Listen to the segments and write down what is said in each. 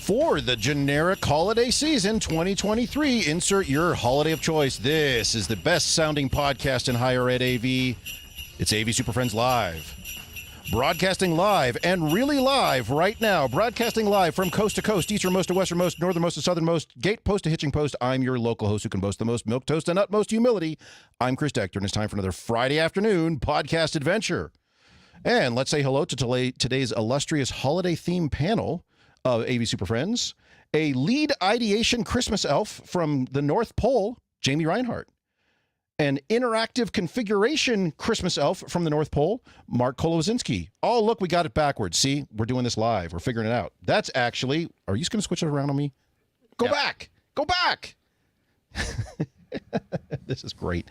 For the generic holiday season 2023, insert your holiday of choice. This is the best sounding podcast in higher ed AV. It's AV SuperFriends Live. Broadcasting live and really live right now. Broadcasting live from coast to coast, easternmost to westernmost, northernmost to southernmost, gate post to hitching post. I'm your local host who can boast the most milquetoast and utmost humility. I'm Chris Dector, and it's time for another Friday afternoon podcast adventure. And let's say hello to today's illustrious holiday theme panel of AV SuperFriends. A lead ideation Christmas elf from the North Pole, Jamie Reinhardt. An interactive configuration Christmas elf from the North Pole, Mark Kolowazinski. Oh, look, we got it backwards. See, we're doing this live. We're figuring it out. That's actually, are you just going to switch it around on me? Go back. Go back. This is great.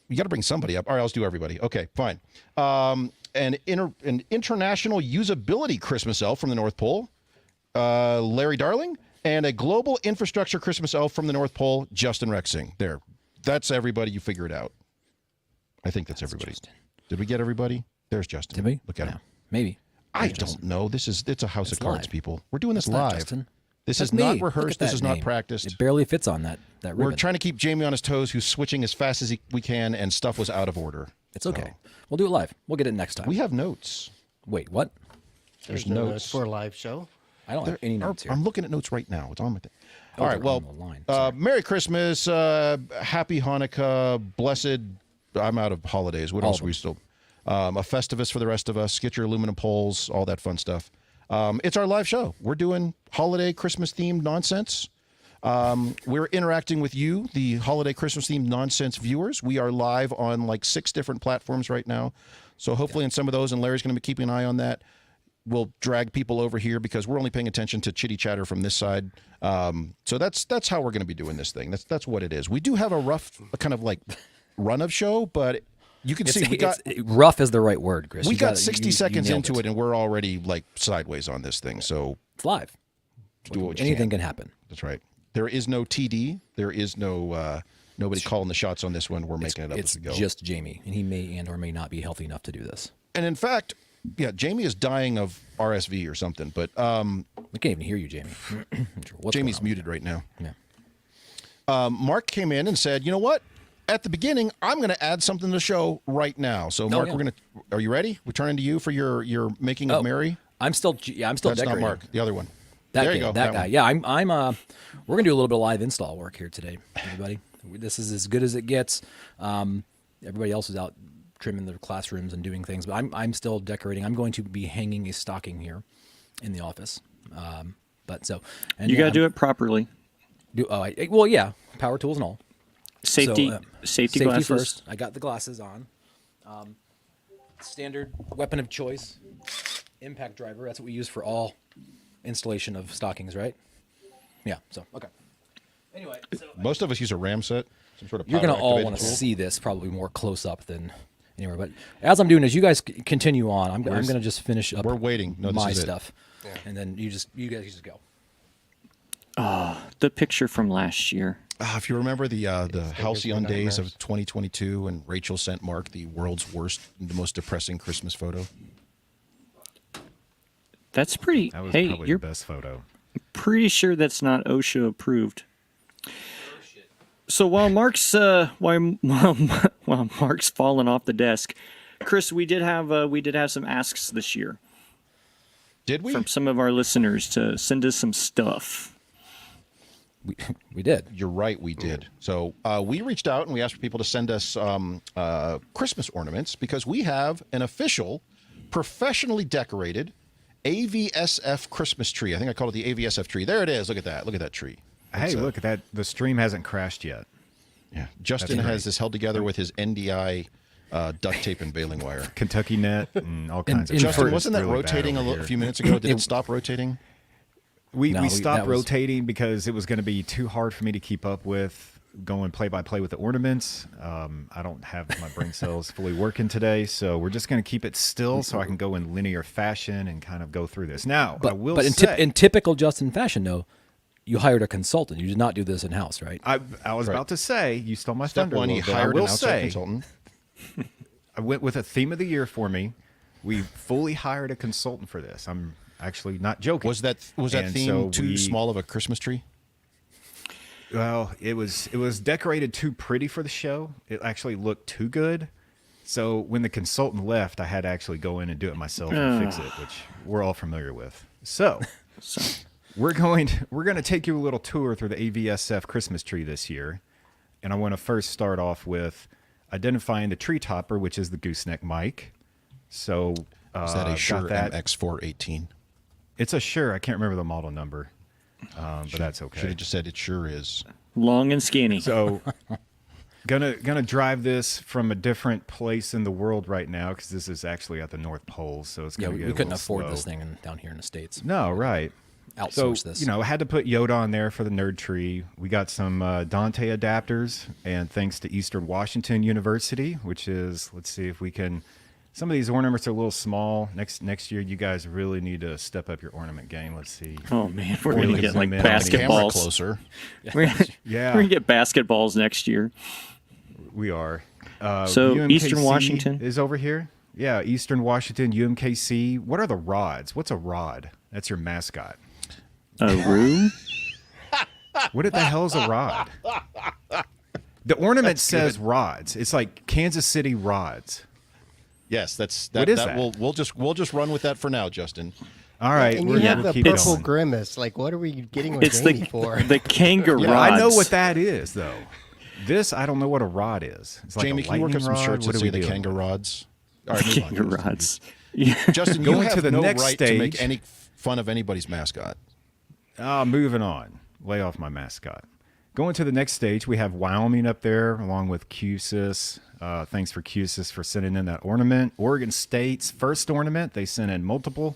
You got to bring somebody up. All right, let's do everybody. Okay, fine. An international usability Christmas elf from the North Pole, Larry Darling, and a global infrastructure Christmas elf from the North Pole, Justin Rexing. There. That's everybody. You figure it out. I think that's everybody. Justin. Did we get everybody? There's Justin. Did we? Look at him. Maybe. I don't know. It's a house of cards, live. People. We're doing this That's not live. Justin. This That's is not me. rehearsed. This is name. not practiced. It barely fits on that ribbon. We're trying to keep Jamie on his toes, who's switching as fast as we can, and stuff was out of order. It's okay. We'll do it live. We'll get it next time. We have notes. Wait, what? There's notes for a live show. I don't have any notes here. I'm looking at notes right now. It's on my thing. Oh, All right, well, Merry Christmas, Happy Hanukkah, Blessed, I'm out of holidays. What else are we still? A Festivus for the rest of us. Get your aluminum poles, all that fun stuff. It's our live show. We're doing holiday Christmas-themed nonsense. We're interacting with you, the holiday Christmas-themed nonsense viewers. We are live on like 6 different platforms right now. So hopefully in some of those, and Larry's going to be keeping an eye on that, we'll drag people over here because we're only paying attention to chitty chatter from this side. So that's how we're going to be doing this thing. That's what it is. We do have a rough kind of like run of show, but you can see we got rough is the right word, Chris. We got 60 seconds into it, and we're already like sideways on this thing. So it's live. Do what Anything can happen. That's right. There is no TD. There is no nobody calling the shots on this one. We're making it up as we go. It's just Jamie, and he may and or may not be healthy enough to do this. And in fact, yeah, Jamie is dying of RSV or something, but we can't even hear you, Jamie. Jamie's muted right now. Yeah. Mark came in and said, "You know what? At the beginning, I'm going to add something to the show right now." So, Mark, are you ready? We're turning to you for your making of Mary. I'm still That's decorating. not Mark. The other one. There you go. That guy. One. Yeah, I'm. We're gonna do a little bit of live install work here today, everybody. This is as good as it gets. Everybody else is out trimming their classrooms and doing things, but I'm still decorating. I'm going to be hanging a stocking here in the office. And you got to do it properly. Well, yeah, power tools and all. Safety glasses first. I got the glasses on. Standard weapon of choice, impact driver. That's what we use for all installation of stockings, right? Yeah. So okay. Anyway, most of us use a RAM set, some sort of. You're gonna all want to see this probably more close up than anywhere. But as I'm doing this, you guys continue on. I'm gonna just finish up. We're waiting. No, my stuff, and then you guys just go. The picture from last year. If you remember the halcyon days of 2022, and Rachel sent Mark the world's worst, the most depressing Christmas photo. That's pretty. That was hey, probably you're the best photo. Pretty sure that's not OSHA approved. So while Mark's falling off the desk, Chris, we did have some asks this year. Did we? From some of our listeners to send us some stuff. We did. You're right, we did. So we reached out and we asked for people to send us Christmas ornaments because we have an official, professionally decorated AVSF Christmas tree. I think I called it the AVSF tree. There it is. Look at that. Look at that tree. Hey, look at that. The stream hasn't crashed yet. Yeah. Justin has this held together with his NDI duct tape and baling wire. Kentucky net and all kinds of Justin, wasn't that rotating a few minutes ago? Did it stop rotating? We stopped rotating because it was going to be too hard for me to keep up with going play-by-play with the ornaments. I don't have my brain cells fully working today, so we're just going to keep it still so I can go in linear fashion and kind of go through this. Now, I will say... in typical Justin fashion, though, you hired a consultant. You did not do this in-house, right? I was about to say, you stole my Step thunder. one, he hired an outside consultant. I went with a theme of the year for me. We fully hired a consultant for this. I'm Actually, not joking. Was that And theme so too small of a Christmas tree? Well, it was decorated too pretty for the show. It actually looked too good. So when the consultant left, I had to actually go in and do it myself and fix it, which we're all familiar with. So we're going to take you a little tour through the AVSF Christmas tree this year. And I want to first start off with identifying the tree topper, which is the gooseneck mic. So Is that a Shure that. MX418? It's a Shure. I can't remember the model number, but that's okay. Should have just said it sure is. Long and skinny. So gonna drive this from a different place in the world right now because this is actually at the North Pole, so it's gonna we get a couldn't little afford slow. this thing down here in the States. No, right. Outsource So this. I had to put Yoda on there for the nerd tree. We got some Dante adapters, and thanks to Eastern Washington University, which is, let's see if we can. Some of these ornaments are a little small. Next year, you guys really need to step up your ornament game. Let's see. Oh man, we're Or gonna you get can like zoom in on the Camera basketballs. closer. Yeah. We're gonna get basketballs next year. We are. So, UMKC Eastern Washington? is over here. Yeah, Eastern Washington, UMKC. What are the rods? What's a rod? That's your mascot. A room? What the hell is a rod? The ornament says rods. It's like Kansas City rods. Yes, that's What is that? We'll just run with that for now, Justin. All right, And we're you have gonna the keep purple going. grimace. Like, what are we getting with It's Jamie for? the kangaroo. Yeah, I know rods. what that is, though. This, I don't know what a rod is. It's like Jamie, a can you work lightning up some rod? shirts What that are say we the doing? kangaroo rods? All right, move on, Kangaroo Justin. rods. Yeah. Justin, you Going have to the no next right to make stage. any fun of anybody's mascot. Moving on. Lay off my mascot. Going to the next stage, we have Wyoming up there, along with QSIS. Thanks for QSIS for sending in that ornament. Oregon State's first ornament. They sent in multiple.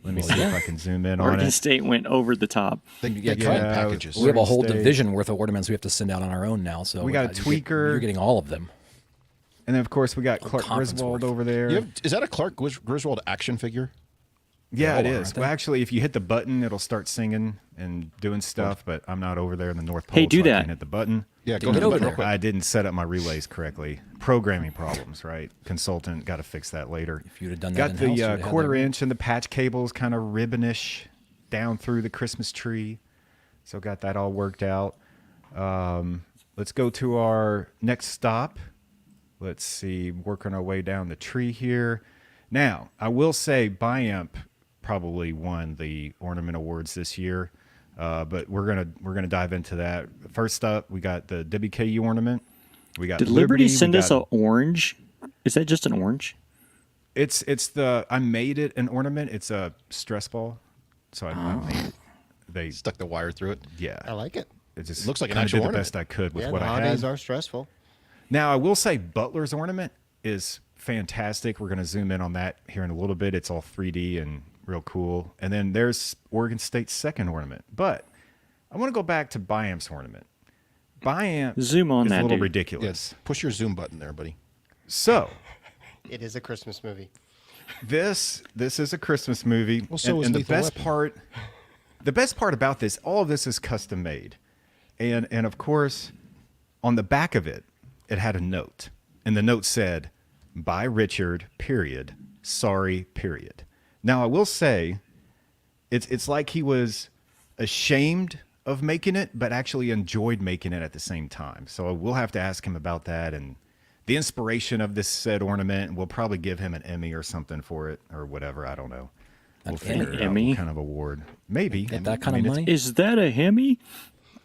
Let me see if I can zoom in on Oregon it. State went over the top. They Yeah, come in yeah, packages. We have a Oregon whole State. division worth of ornaments we have to send out on our own now. So We got a tweaker. You're getting all of them. And then, of course, we got Clark conference Griswold worth. over there. Is that a Clark Griswold action figure? Yeah, it all are, is. aren't Well, they? actually, if you hit the button, it'll start singing and doing stuff, but I'm not over there in the North Pole, Hey, do so I that. can't hit the button. Yeah, Get go ahead over and there. real quick. I didn't set up my relays correctly. Programming problems, right? Consultant, got to fix that later. If you'd have done that Got in-house, the you'd have had quarter that. inch and the patch cables kind of ribbonish down through the Christmas tree. So got that all worked out. Let's go to our next stop. Let's see, working our way down the tree here. Now, I will say Biamp probably won the ornament awards this year, but we're gonna dive into that. First up, we got the WKU ornament. We got Did Liberty we send us got- an orange? Is that just an orange? It's the I made it an ornament. It's a stress ball, so I made it. They Stuck the wire through it. yeah. I like it. It just Looks like an kinda actual did the ornament. best I could with Yeah, what the I holidays had. are stressful. Now I will say Butler's ornament is fantastic. We're going to zoom in on that here in a little bit. It's all 3D and real cool. And then there's Oregon State's second ornament. But I want to go back to Biamp's ornament. Biamp Zoom on is that, a little dude. ridiculous. Yes. Push your zoom button there, buddy. So It is a Christmas movie. this is a Christmas movie. Well, so is and the Lethal best Weapon. part, the best part about this, all of this is custom made, and of course, on the back of it, it had a note, and the note said, "By Richard. Period. Sorry. Period." Now I will say, it's like he was ashamed of making it, but actually enjoyed making it at the same time. So we'll have to ask him about that and the inspiration of this said ornament, and we'll probably give him an Emmy or something for it or whatever. I don't know. We'll figure it out. Emmy? What kind of award? Maybe. Get that kind I mean, of money? Is that a Hemi?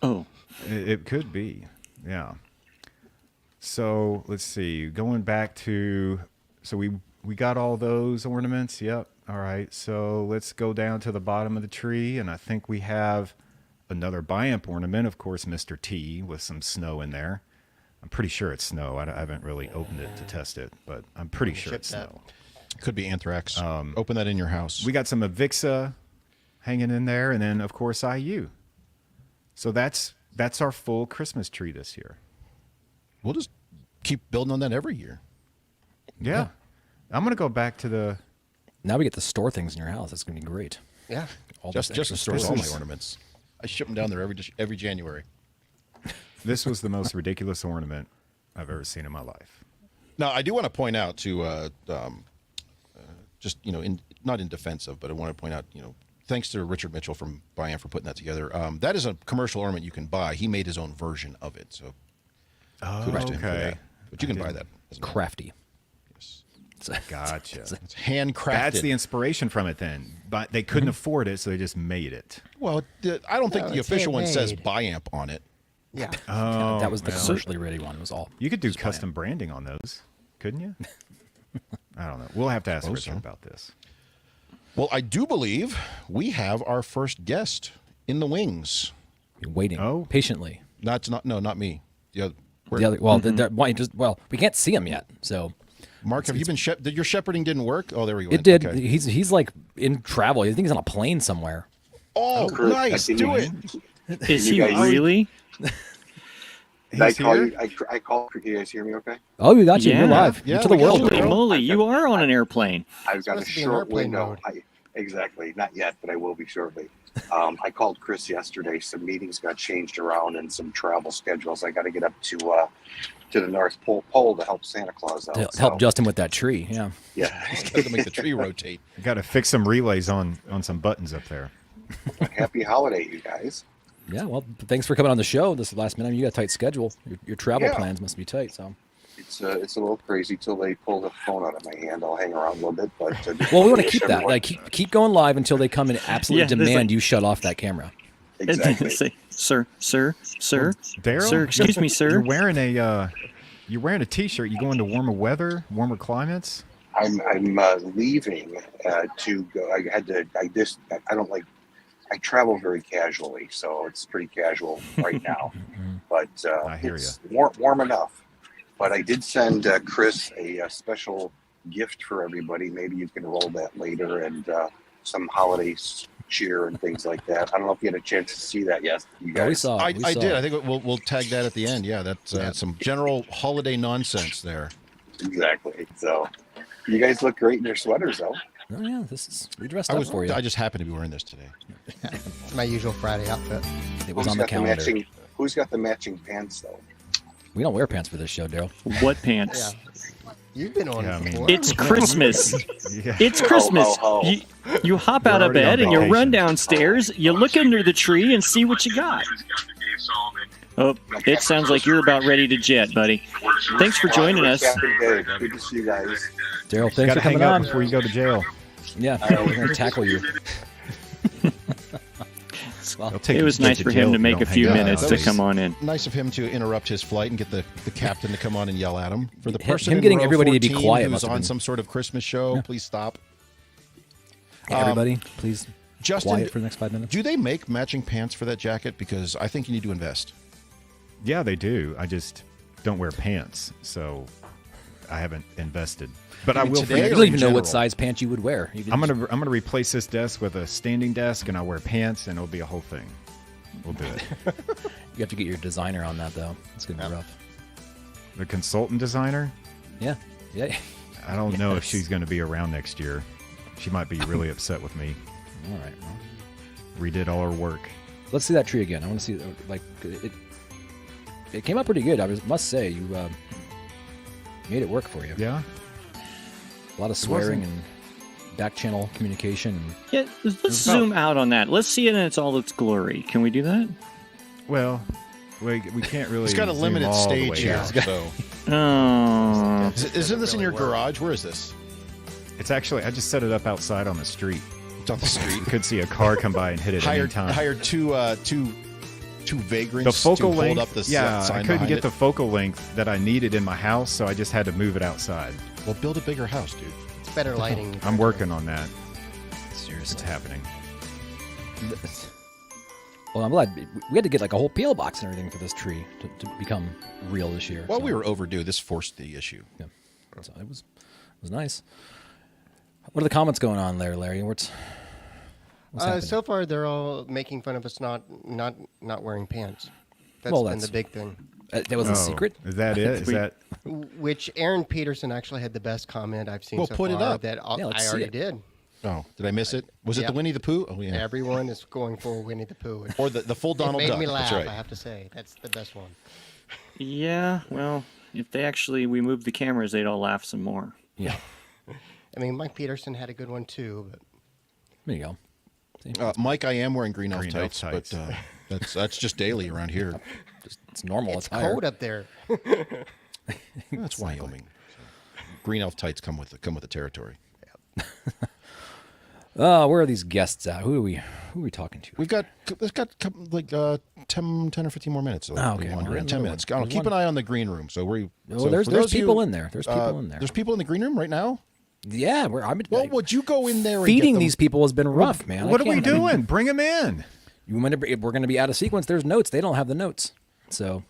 Oh, It could be. Yeah. So let's see. Going back to, so we got all those ornaments. Yep. All right. So let's go down to the bottom of the tree, and I think we have another Biamp ornament. Of course, Mr. T with some snow in there. I'm pretty sure it's snow. I haven't really opened it to test it, but I'm pretty sure Ship it's that. snow. Could be anthrax. Open that in your house. We got some Avixa hanging in there, and then of course IU. So that's our full Christmas tree this year. We'll just keep building on that every year. Yeah. I'm gonna go back to the. Now we get to store things in your house. That's going to be great. Yeah. All Just this extra stores storage. all my ornaments. I ship them down there every January. This was the most ridiculous ornament I've ever seen in my life. Now, I do want to point out to just not in defense of, but I want to point out, thanks to Richard Mitchell from Biam for putting that together. That is a commercial ornament you can buy. He made his own version of it, so kudos to him for that. But you can buy that. Crafty. Yes. Gotcha. It's handcrafted. That's the inspiration from it then. But they couldn't afford it, so they just made it. Well, I don't think No, the it's official one says handmade. Biamp on it. Yeah. Oh, That was the well. commercially ready one. It was all. You could do just custom branding on those, couldn't you? I don't know. We'll have to ask Suppose Richard so. about this. Well, I do believe we have our first guest in the wings. You're waiting Oh. patiently. Not me. The other, The other, well, we can't see him yet. So Mark, have you been your shepherding didn't work? Oh, there we go. it did. Okay. He's like in travel. I think he's on a plane somewhere. Oh, Chris, nice. I can Do hear it. you. Is You he guys- really? Did I He's call here? you? I called. Can you guys hear me? Okay. Oh, we got you. Yeah. You're live. Yeah, to the we got world. you. Holy moly, you are on an airplane. I've got a Supposed to be in short airplane window. mode. Exactly. Not yet, but I will be shortly. I called Chris yesterday. Some meetings got changed around and some travel schedules. I got to get up to the North Pole to help Santa Claus out. To so, help Justin with that tree. Yeah. Yeah. to make the tree rotate. Got to fix some relays on some buttons up there. Happy holiday, you guys. Yeah. Well, thanks for coming on the show this last minute. You got a tight schedule. Your travel Yeah. plans must be tight. So. It's a little crazy till they pull the phone out of my hand. I'll hang around a little bit, but Well, we want to keep that. Like keep going live until they come and absolutely Yeah, there's demand like- you shut off that camera. exactly. Say, sir, Daryl, sir, excuse me, sir. You're wearing a t-shirt. You going to warmer weather, warmer climates? I'm leaving to go. I don't like. I travel very casually, so it's pretty casual right now. But I hear it's warm enough. But I did send Chris a special gift for everybody. Maybe you can roll that later, and some holiday cheer and things like that. I don't know if you had a chance to see that yet. You Yeah, we guys. saw. I it. We saw did. it. I think we'll tag that at the end. Yeah, that's some general holiday nonsense there. Exactly. So you guys look great in your sweaters, though. Oh yeah, we dressed up for you. I just happened to be wearing this today. It's my usual Friday outfit. It was Who's on the got calendar. Who's got the matching pants, though? We don't wear pants for this show, Daryl. What pants? Yeah. You've been on Yeah, I it mean- before. It's Christmas. Yeah. It's Christmas. ho, ho. You hop out of already on bed and you run vacation. downstairs. You look under the tree and see what you got. Oh, it sounds like you're about ready to jet, buddy. Thanks for joining us. Captain Dave, good to see you guys. Daryl, thanks Got for to hang coming up on. before you go to jail. Yeah, we're gonna tackle you. Well, They'll take It you was straight nice to for jail him to if you make don't a few hang up. minutes that to was- come on in. Nice of him to interrupt his flight and get the captain to come on and yell at him. For the Him person in getting row everybody to be 14 quiet who's must have on been- some sort of Christmas show, please stop. hey, everybody, please Justin, quiet for the next 5 minutes. do they make matching pants for that jacket? Because I think you need to invest. Yeah, they do. I just don't wear pants, so I haven't invested. But I will. For today You next or don't in even know what general? size pants you would wear. You could I'm just- gonna replace this desk with a standing desk, and I'll wear pants, and it'll be a whole thing. We'll do it. You have to get your designer on that though. It's gonna be rough. The consultant designer. Yeah, yeah. I don't know if Yes. she's going to be around next year. She might be really upset with me. All right. Well, Redid all her work. let's see that tree again. I want to see like it. It came out pretty good. Must say you made it work for you. Yeah. A lot of swearing and back channel communication. And Yeah, let's zoom out on that. Let's see it in all its glory. Can we do that? Well, we can't really. He's got a zoom limited all the stage way here. out. So. Oh, Isn't this in your really work. garage? Where is this? It's actually. I just set it up outside on the street. It's on the street. You could see a car come by and hit it any time. hired two vagrants The focal to length. hold up the Yeah, sign I couldn't behind get it. the focal length that I needed in my house, so I just had to move it outside. Well, build a bigger house, dude. It's better lighting. I'm working on that. It's seriously. happening. Well, I'm glad we had to get like a whole PO box and everything for this tree to become real this year. Well, so, we were overdue. This forced the issue. Yeah. So it was nice. What are the comments going on there, Larry? What's happening? So far, they're all making fun of us not wearing pants. That's Well, been that's- the big thing. That was a secret. Is that it? Is that? Which Aaron Peterson actually had the best comment I've seen Well, so put it far. up. That Yeah, let's I see already it. did. Oh, did I miss it? Was it Yeah. the Winnie the Pooh? Oh, yeah. Everyone is going for Winnie the Pooh. Or the full Donald it made Duck. me laugh. That's right. I have to say, that's the best one. yeah. Well, if we moved the cameras, they'd all laugh some more. Yeah. I mean, Mike Peterson had a good one too. But There you go. See? Mike, I am wearing green elf Green elf tights, tights. but that's just daily around here. It's normal. it's attire. cold up there. That's Wyoming. So, green elf tights come with the territory. Where are these guests at? Who are we talking to? We've got like 10 or 15 more minutes. So Okay. we want Well, 10 minutes. there's Keep an eye on the green room. So there's people in there. There's people in there. There's people in the green room right now. Yeah, Well, would you go in there? feeding and get them? these people has been rough, man. What are we doing? Bring them in. If we're going to be out of sequence, there's notes. They don't have the notes. So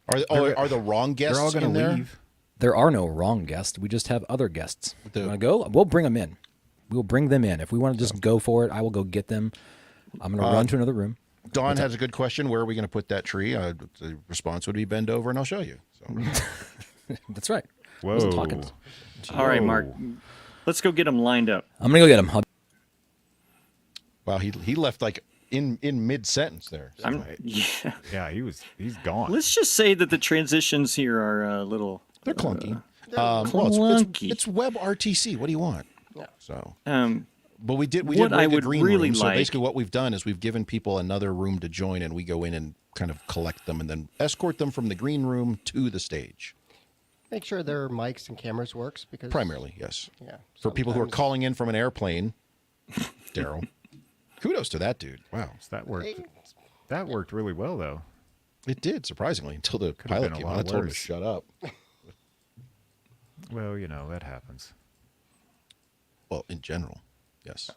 Are the wrong guests They're all going in to there? leave. there are no wrong guests. We just have other guests. The- You want to go? We'll bring them in. We'll bring them in. If we want to just go for it, I will go get them. I'm going to run to another room. Don has a good question. Where are we going to put that tree? The response would be bend over and I'll show you. So. That's right. I Whoa. wasn't talking. All right, Mark. Let's go get them lined up. I'm going to go get them. Wow, he left like in mid sentence there. So. Yeah. Yeah, he's gone. Let's just say that the transitions here are a little. They're clunky. clunky. It's web RTC. What do you want? Yeah. So, What but we did what I rig a would green really room. So like- basically, what we've done is we've given people another room to join, and we go in and kind of collect them, and then escort them from the green room to the stage. Make sure their mics and cameras works because Primarily, yes. Yeah. For people who are sometimes- calling in from an airplane, Daryl. Kudos to that dude. Wow, So that worked. That worked really well, though. it did surprisingly until the Could've pilot been a came lot on. I told him to worse. shut up. Well, that happens. Well, in general, yes.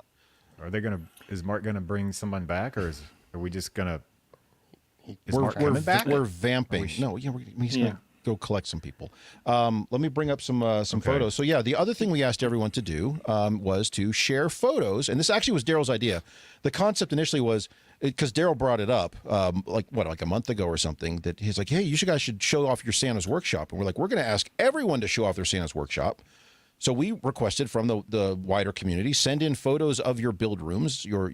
Are they gonna? Is Mark gonna bring someone back, or are we just gonna? Is We're Mark coming back? We're vamping. No, yeah, he's Yeah. gonna go collect some people. Let me bring up some photos. So yeah, the other thing we asked everyone to do was to share photos, and this actually was Daryl's idea. The concept initially was because Daryl brought it up like a month ago or something, that he's like, hey, you guys should show off your Santa's workshop, and we're like, we're going to ask everyone to show off their Santa's workshop. So we requested from the wider community, send in photos of your build rooms, your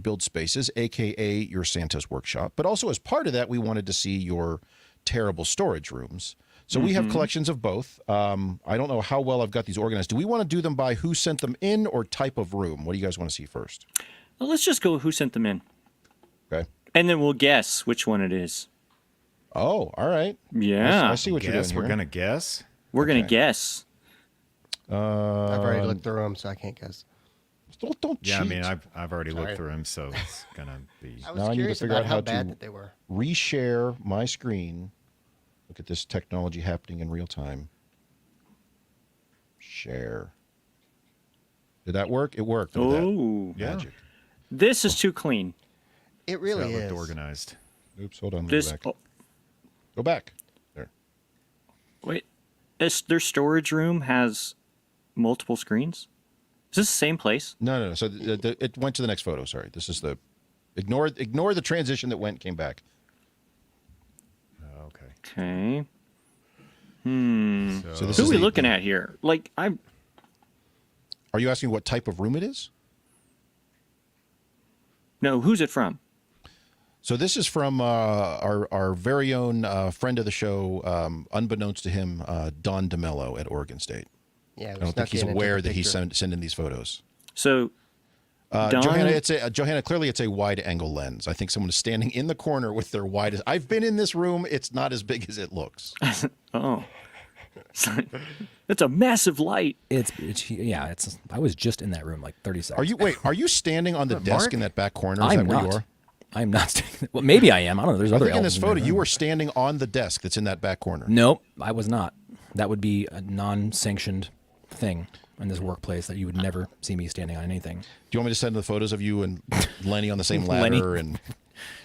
build spaces, aka your Santa's workshop. But also as part of that, we wanted to see your terrible storage rooms. So we have collections of both. I don't know how well I've got these organized. Do we want to do them by who sent them in or type of room? What do you guys want to see first? Well, let's just go who sent them in, Okay. and then we'll guess which one it is. Oh, all right. Yeah, I see what you're doing Guess here. we're gonna guess. we're gonna okay. guess. I've already looked through them, so I can't guess. Don't Yeah, I cheat. mean, I've already Sorry. looked through them, so it's gonna be. I Now was I need to curious figure about out how how bad to- that they were. Reshare my screen. Look at this technology happening in real time. Share. Did that work? It worked. Look at that. Oh, Yeah. Magic. this is too clean. It really that is. looked organized. Oops, hold on. Let me This. go back. Oh, Go back. There. wait, their storage room has multiple screens. Is this the same place? No. So it went to the next photo. Sorry. This is the ignore the transition that came back. Oh, okay. Okay. So this Who is are we the- looking at here? Like I'm. Are you asking what type of room it is? No, who's it from? So this is from our very own friend of the show, unbeknownst to him, Don DeMello at Oregon State. Yeah, I don't think he's aware that he's sending these photos. So, Don, Johanna, clearly it's a wide angle lens. I think someone is standing in the corner with their widest. I've been in this room. It's not as big as it looks. oh, it's a massive light. It's I was just in that room like 30 seconds. Are you standing on the desk Mark? in that back corner? Is I'm that where you not. are? I'm not standing. Well, maybe I am. I don't know. There's I other think in this elves photo there. you were standing on the desk that's in that back corner. Nope, I was not. That would be a non-sanctioned thing in this workplace that you would never see me standing on anything. Do you want me to send the photos of you and Lenny on the same Lenny. ladder and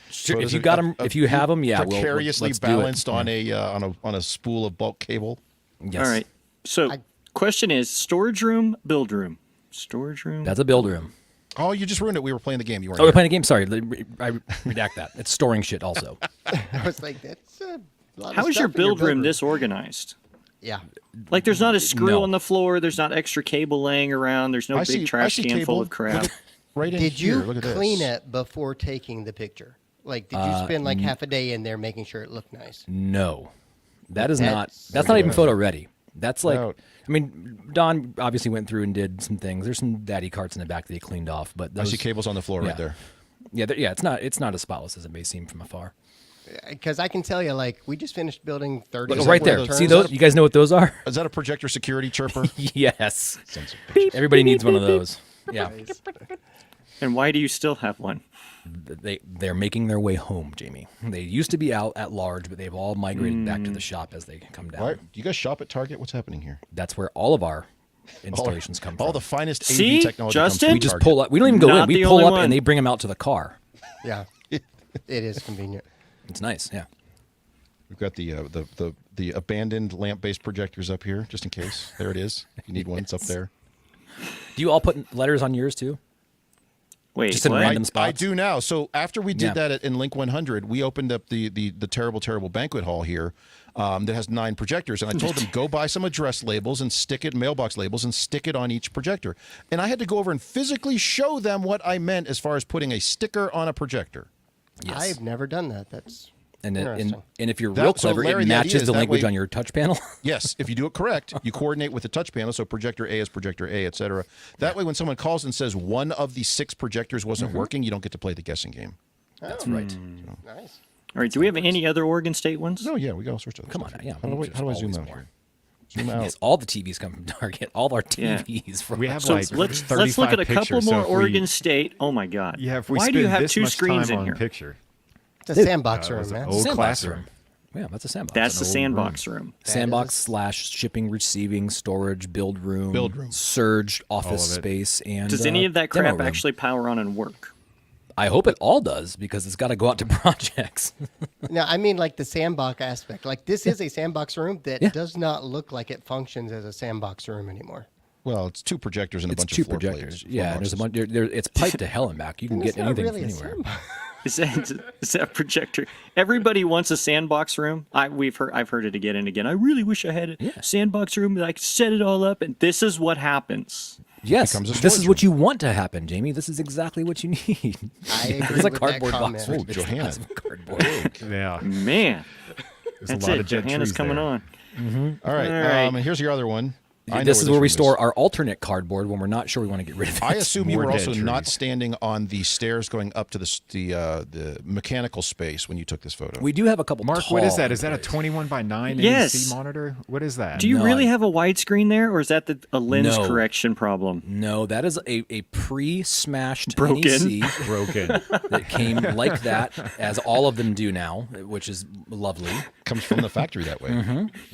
Sure, photos if you of- got them, of if you have them, yeah, precariously let's do it. balanced on a spool of bulk cable? Yes. All right. So, question is: storage room, build room, storage room. That's a build room. Oh, you just ruined it. We were playing the game. You weren't. Oh, we're here. playing a game. Sorry, I redact that. It's storing shit also. I was like, that's a lot How of is your stuff in build room disorganized? Yeah. Like, there's not a screw No. on the floor. There's not extra cable laying around. There's no I big see- I trash see can cable. full of crap. Right in Did here. you Look at clean this. it before taking the picture? Like, did you spend like half a day in there making sure it looked nice? No, that is not. That's- That's not even photo ready. That's like Out. I mean, Don obviously went through and did some things. There's some daddy carts in the back that he cleaned off, but I see cables on the floor right there. Yeah, it's not as spotless as it may seem from afar. Because I can tell you, like, we just finished building 30. Look, right there. See those? You guys know what those are? Is that a projector security chirper? Yes. Everybody needs one of those. Yeah. And why do you still have one? They're making their way home, Jamie. They used to be out at large, but they've all migrated back to the shop as they come down. Why, do you guys shop at Target? What's happening here? That's where all of our installations come from. All the finest See, AV technology Justin? comes from We just Target. pull up. We don't even go Not in. We the pull only up one. and they bring them out to the car. Yeah. It is convenient. It's nice. Yeah. We've got the abandoned lamp-based projectors up here, just in case. There it is. If you need one, it's up there. Do you all put letters on yours too? Wait, Just in what? random I spots? do now. So after we did Yeah. that in Link 100, we opened up the terrible banquet hall here that has 9 projectors, and I told them go buy some address labels and stick it, mailbox labels, and stick it on each projector. And I had to go over and physically show them what I meant as far as putting a sticker on a projector. Yes. I've never done that. That's And interesting. if you're That- real so clever, Larry, it the idea matches is the that language way- on your touch panel. Yes, if you do it correct, you coordinate with the touch panel, so projector A is projector A, etc. That way, when someone calls and says one of the 6 projectors wasn't working, you don't get to play the guessing game. That's right. nice. All right, do we have any other Oregon State ones? No, yeah, we got all sorts of Come stuff on, here. yeah. How do I zoom Always out more. here? Zoom out. Yes, all the TVs come from Target. All of our Yeah. TVs from We have So like let's 35 look at a couple pictures, so more if we- Oregon State. Oh my God! Yeah, if we why spend do you have this 2 much screens time in on here? picture, It's a sandbox that room, was an man. old sandbox classroom. Yeah, that's a sandbox. That's the old sandbox room. Sandbox / shipping, receiving, storage, build room, Build room. surge, office of it. space, and Does any of that demo crap room. actually power on and work? I hope it all does because it's got to go out to projects. No, I mean like the sandbox aspect. Like this is a sandbox room that Yeah. does not look like it functions as a sandbox room anymore. Well, it's 2 projectors and a It's bunch 2 of floor projectors. plates, Yeah, floor and there's a boxes. bunch. It's piped to hell and back. You can It's get not anything really from a anywhere. sandbox. Is that projector? Everybody wants a sandbox room. I've heard it again and again. I really wish I had a sandbox room that I could set it all up. And this is what happens. Yes, becomes a this is storage what you want to happen, Jamie. This is exactly what you need. I agree It's a with that cardboard comment. box. Oh, It's Johanna. massive cardboard. Yeah, Man, there's that's a lot it. of dead Johanna's trees coming there. on. All right, All right. and here's your other one. I know This is where we room store our alternate cardboard when we're not sure we want to get rid of it. I assume you More were dead also not trees. standing on the stairs going up to the mechanical space when you took this photo. We do have a couple. Mark, what is tall that? Is that a trays. 21 by 9 Yes. AC monitor? What is that? Do you No, really I- have a widescreen there, or is that a lens No. correction problem? No, that is a pre-smashed Broken. NEC broken? that came like that, as all of them do now, which is lovely. Comes from the factory that way.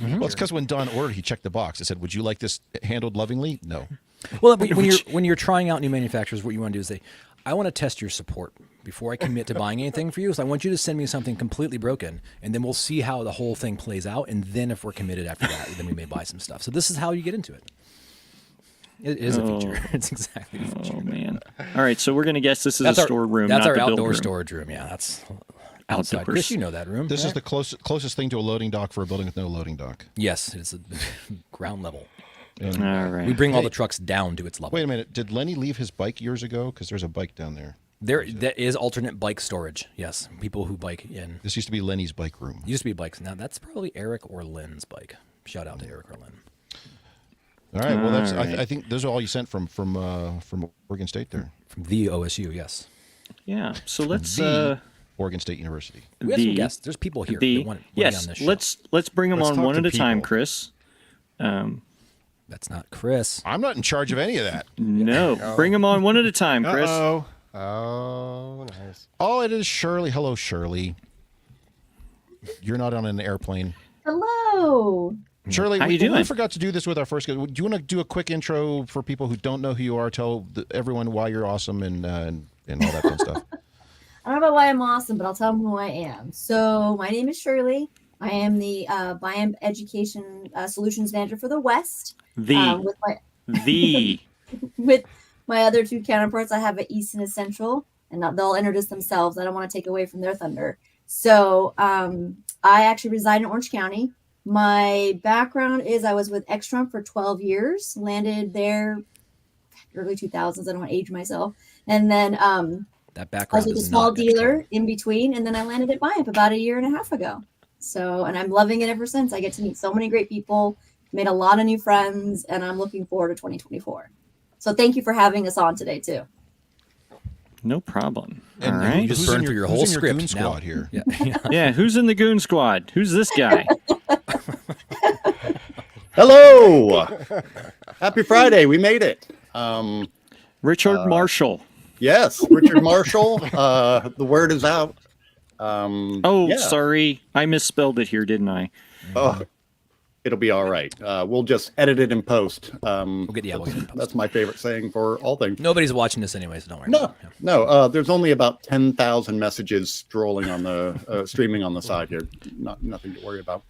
Well, it's because when Don ordered, he checked the box. It said, "Would you like this handled lovingly?" No. Well, when you're trying out new manufacturers, what you want to do is say, I want to test your support before I commit to buying anything for you. So I want you to send me something completely broken, and then we'll see how the whole thing plays out. And then if we're committed after that, then we may buy some stuff. So this is how you get into it. It is a feature. It's exactly a feature. Oh man! All right, so we're gonna guess this is That's a our storeroom. That's not our the build outdoor room. storage room. Yeah, that's outside. Outdoors. Chris, you know that room. This right? is the closest thing to a loading dock for a building with no loading dock. Yes, it's a ground level. All right. We bring all the trucks down to its level. Wait a minute. Did Lenny leave his bike years ago? Because there's a bike down there. There is alternate bike storage. Yes, people who bike in. This used to be Lenny's bike room. Used to be bikes. Now that's probably Eric or Lynn's bike. Shout out to Eric or Lynn. All right. Well, that's. All right. I think those are all you sent from Oregon State there. From the OSU, yes. Yeah. So let's The Oregon State University. We have some guests. There's people here that want to be yes. on this show. Let's bring them Let's on talk one to at a time, people. Chris. That's not Chris. I'm not in charge of any of that. No, bring them on one at a time, Chris. Oh, Oh, nice. Oh, it is Shirley. Hello, Shirley. You're not on an airplane. Hello. Shirley, How we, you doing? we forgot to do this with our first guest. Do you want to do a quick intro for people who don't know who you are? Tell everyone why you're awesome and all that fun stuff. I don't know why I'm awesome, but I'll tell them who I am. So my name is Shirley. I am the Biome Education Solutions Manager for the West. With my other 2 counterparts, I have at East and a Central, and they'll introduce themselves. I don't want to take away from their thunder. So I actually reside in Orange County. My background is I was with Extrum for 12 years, landed there early 2000s. I don't want to age myself. And then That I background was with a is small not dealer in between, and then I landed at Biome about 1.5 years ago. So, and I'm loving it ever since. I get to meet so many great people, made a lot of new friends, and I'm looking forward to 2024. So thank you for having us on today too. No problem. And All right. You just Who's burned in through your- your whole who's in your script goon now. squad here? Yeah. Yeah, who's in the goon squad? Who's this guy? Hello. Happy Friday. We made it. Richard Marshall. Yes, Richard Marshall. The word is out. Oh, yeah. sorry. I misspelled it here, didn't I? Oh, it'll be all right. We'll just edit it in post. We'll get it in post. That's my favorite saying for all things. Nobody's watching this anyway, so don't worry. No, about it. no. There's only about 10,000 messages strolling on the streaming on the side here. Nothing to worry about.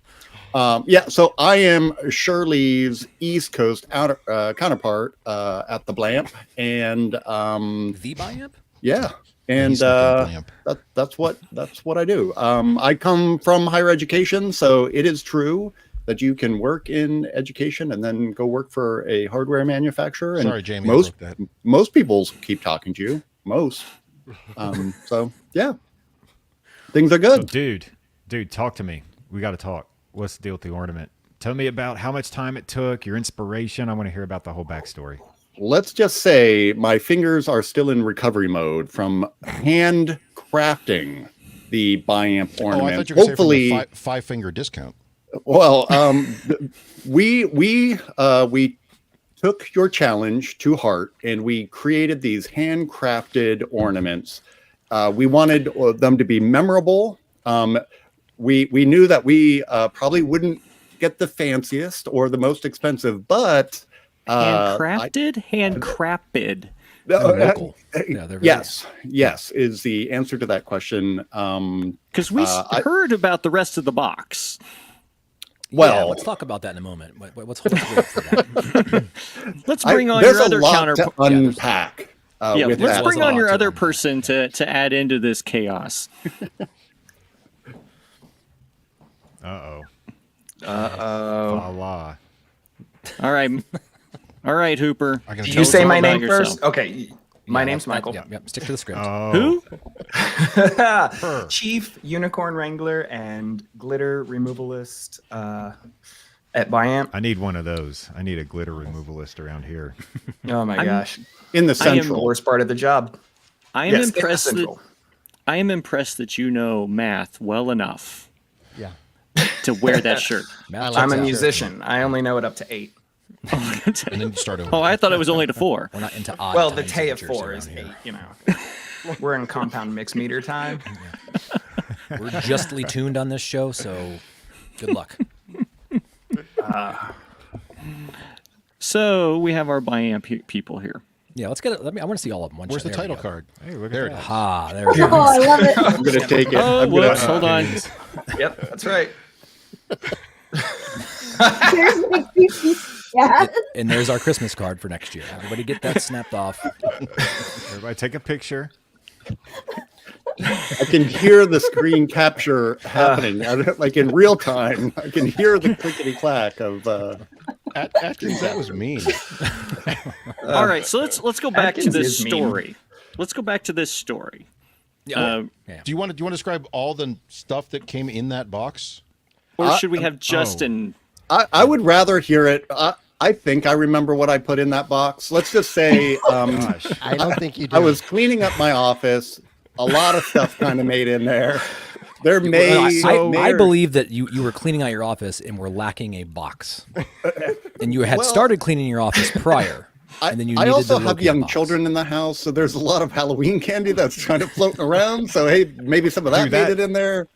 Yeah, so I am Shirley's East Coast counterpart at the Blamp, and The Biamp? yeah, and He's not the Blamp. that's what I do. I come from higher education, so it is true that you can work in education and then go work for a hardware manufacturer. And Sorry, Jamie, I most broke that. most people keep talking to you. Most, so yeah, things are So, good. dude, talk to me. We got to talk. What's the deal with the ornament? Tell me about how much time it took, your inspiration. I want to hear about the whole backstory. Let's just say my fingers are still in recovery mode from hand crafting the Biamp Oh, ornament. I thought you were Hopefully, saying from the five-finger discount. well, we took your challenge to heart and we created these handcrafted ornaments. We wanted them to be memorable. We knew that we probably wouldn't get the fanciest or the most expensive, but Handcrafted? Handcrafted. Local. Yeah, they're very- yes is the answer to that question. Because we heard about the rest of the box. Well, let's talk about that in a moment. What's holding us for that? Let's bring on there's your a other lot counterpart. to unpack. With let's that. bring There's a on lot your to other unpack. person to add into this chaos. Uh-oh. Uh-oh. Allah. All right, Hooper. I gotta Did tell you say us my all about name yourself. first? Okay. My name's Michael. Yep. Stick to the script. Oh. Who? Chief Unicorn Wrangler and Glitter Removalist at Biamp. I need one of those. I need a glitter removalist around here. Oh my gosh. in the I am the central. worst part of the job. I am Yes, in the impressed that central. that you know math well enough Yeah. to wear that shirt. I'm a musician. I only know it up to 8. And then you start over. Oh, I thought it was only to 4. We're not into odd Well, the time Tay of signatures 4 around is here. 8, you know. We're in compound mix meter time. We're justly tuned on this show, so good luck. So we have our Biamp people here. Yeah, let's get it. I want to see all of them. Where's the title card? Hey, look There at it that. is. Ah, there it is. Oh, I love it. I'm gonna take it. Oh, I'm gonna- whoops, hold on. Yep, that's right. Seriously? Yeah. And there's our Christmas card for next year. Everybody get that snapped off. Everybody take a picture. I can hear the screen capture happening, like in real time. I can hear the clickety clack of. Atkins, that was mean. All right, so let's go back to Atkins this is mean. story. Let's go back to this story. Yeah. Do you want to describe all the stuff that came in that box? Or should we have Justin? I would rather hear it. I think I remember what I put in that box. Let's just say Gosh. I don't think you do. I was cleaning up my office. A lot of stuff kind of made in there. There I believe that you were cleaning out your office and were lacking a box. And you had started cleaning your office prior. And then you I needed also to have locate a young box. children in the house, so there's a lot of Halloween candy that's kind of floating around. So hey, maybe some of that Dude, made that- it in there.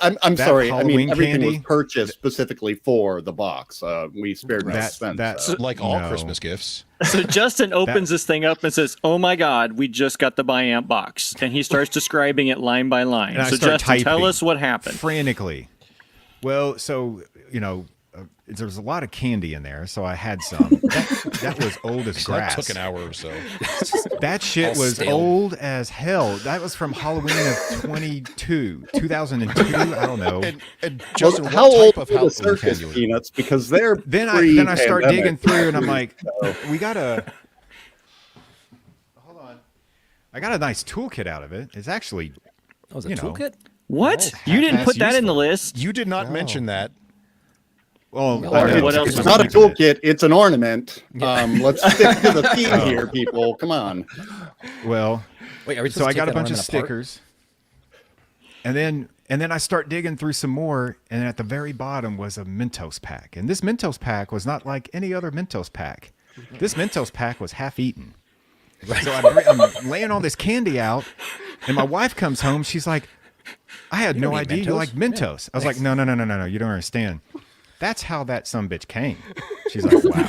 I'm that sorry. I mean, Halloween everything was candy- purchased specifically for the box. We spared no expense. That's Like all no. Christmas gifts. So Justin opens this thing up and says, "Oh my God, we just got the Biamp box," and he starts describing it line by line. And I So start Justin, tell typing us what happened. frantically. Well, so there was a lot of candy in there, so I had some. That was old as That grass. took an hour or so. That shit All was stale. old as hell. That was from Halloween of 2002. I don't know. And Justin, How what old type of are the Halloween circus candy? peanuts? Because they're Then I start pre-pandemic. digging through, and I'm like, we gotta. Hold on. I got a nice toolkit out of it. It's actually, That was a you know. toolkit? What? You didn't put that in the list? You did not mention that. Well, what else it's was not a keeping it. toolkit; it's an ornament. Let's stick to the theme here, people. Come on. Well, Wait, are we so supposed I to got take a that bunch of ornament apart? stickers, and then I start digging through some more, and at the very bottom was a Mentos pack, and this Mentos pack was not like any other Mentos pack. This Mentos pack was half eaten. So I'm laying all this candy out, and my wife comes home. She's like, "I had no don't eat idea you Mentos?" like Mentos." I was like, "No, you don't understand. That's how that sumbitch came." She's like, "Wow.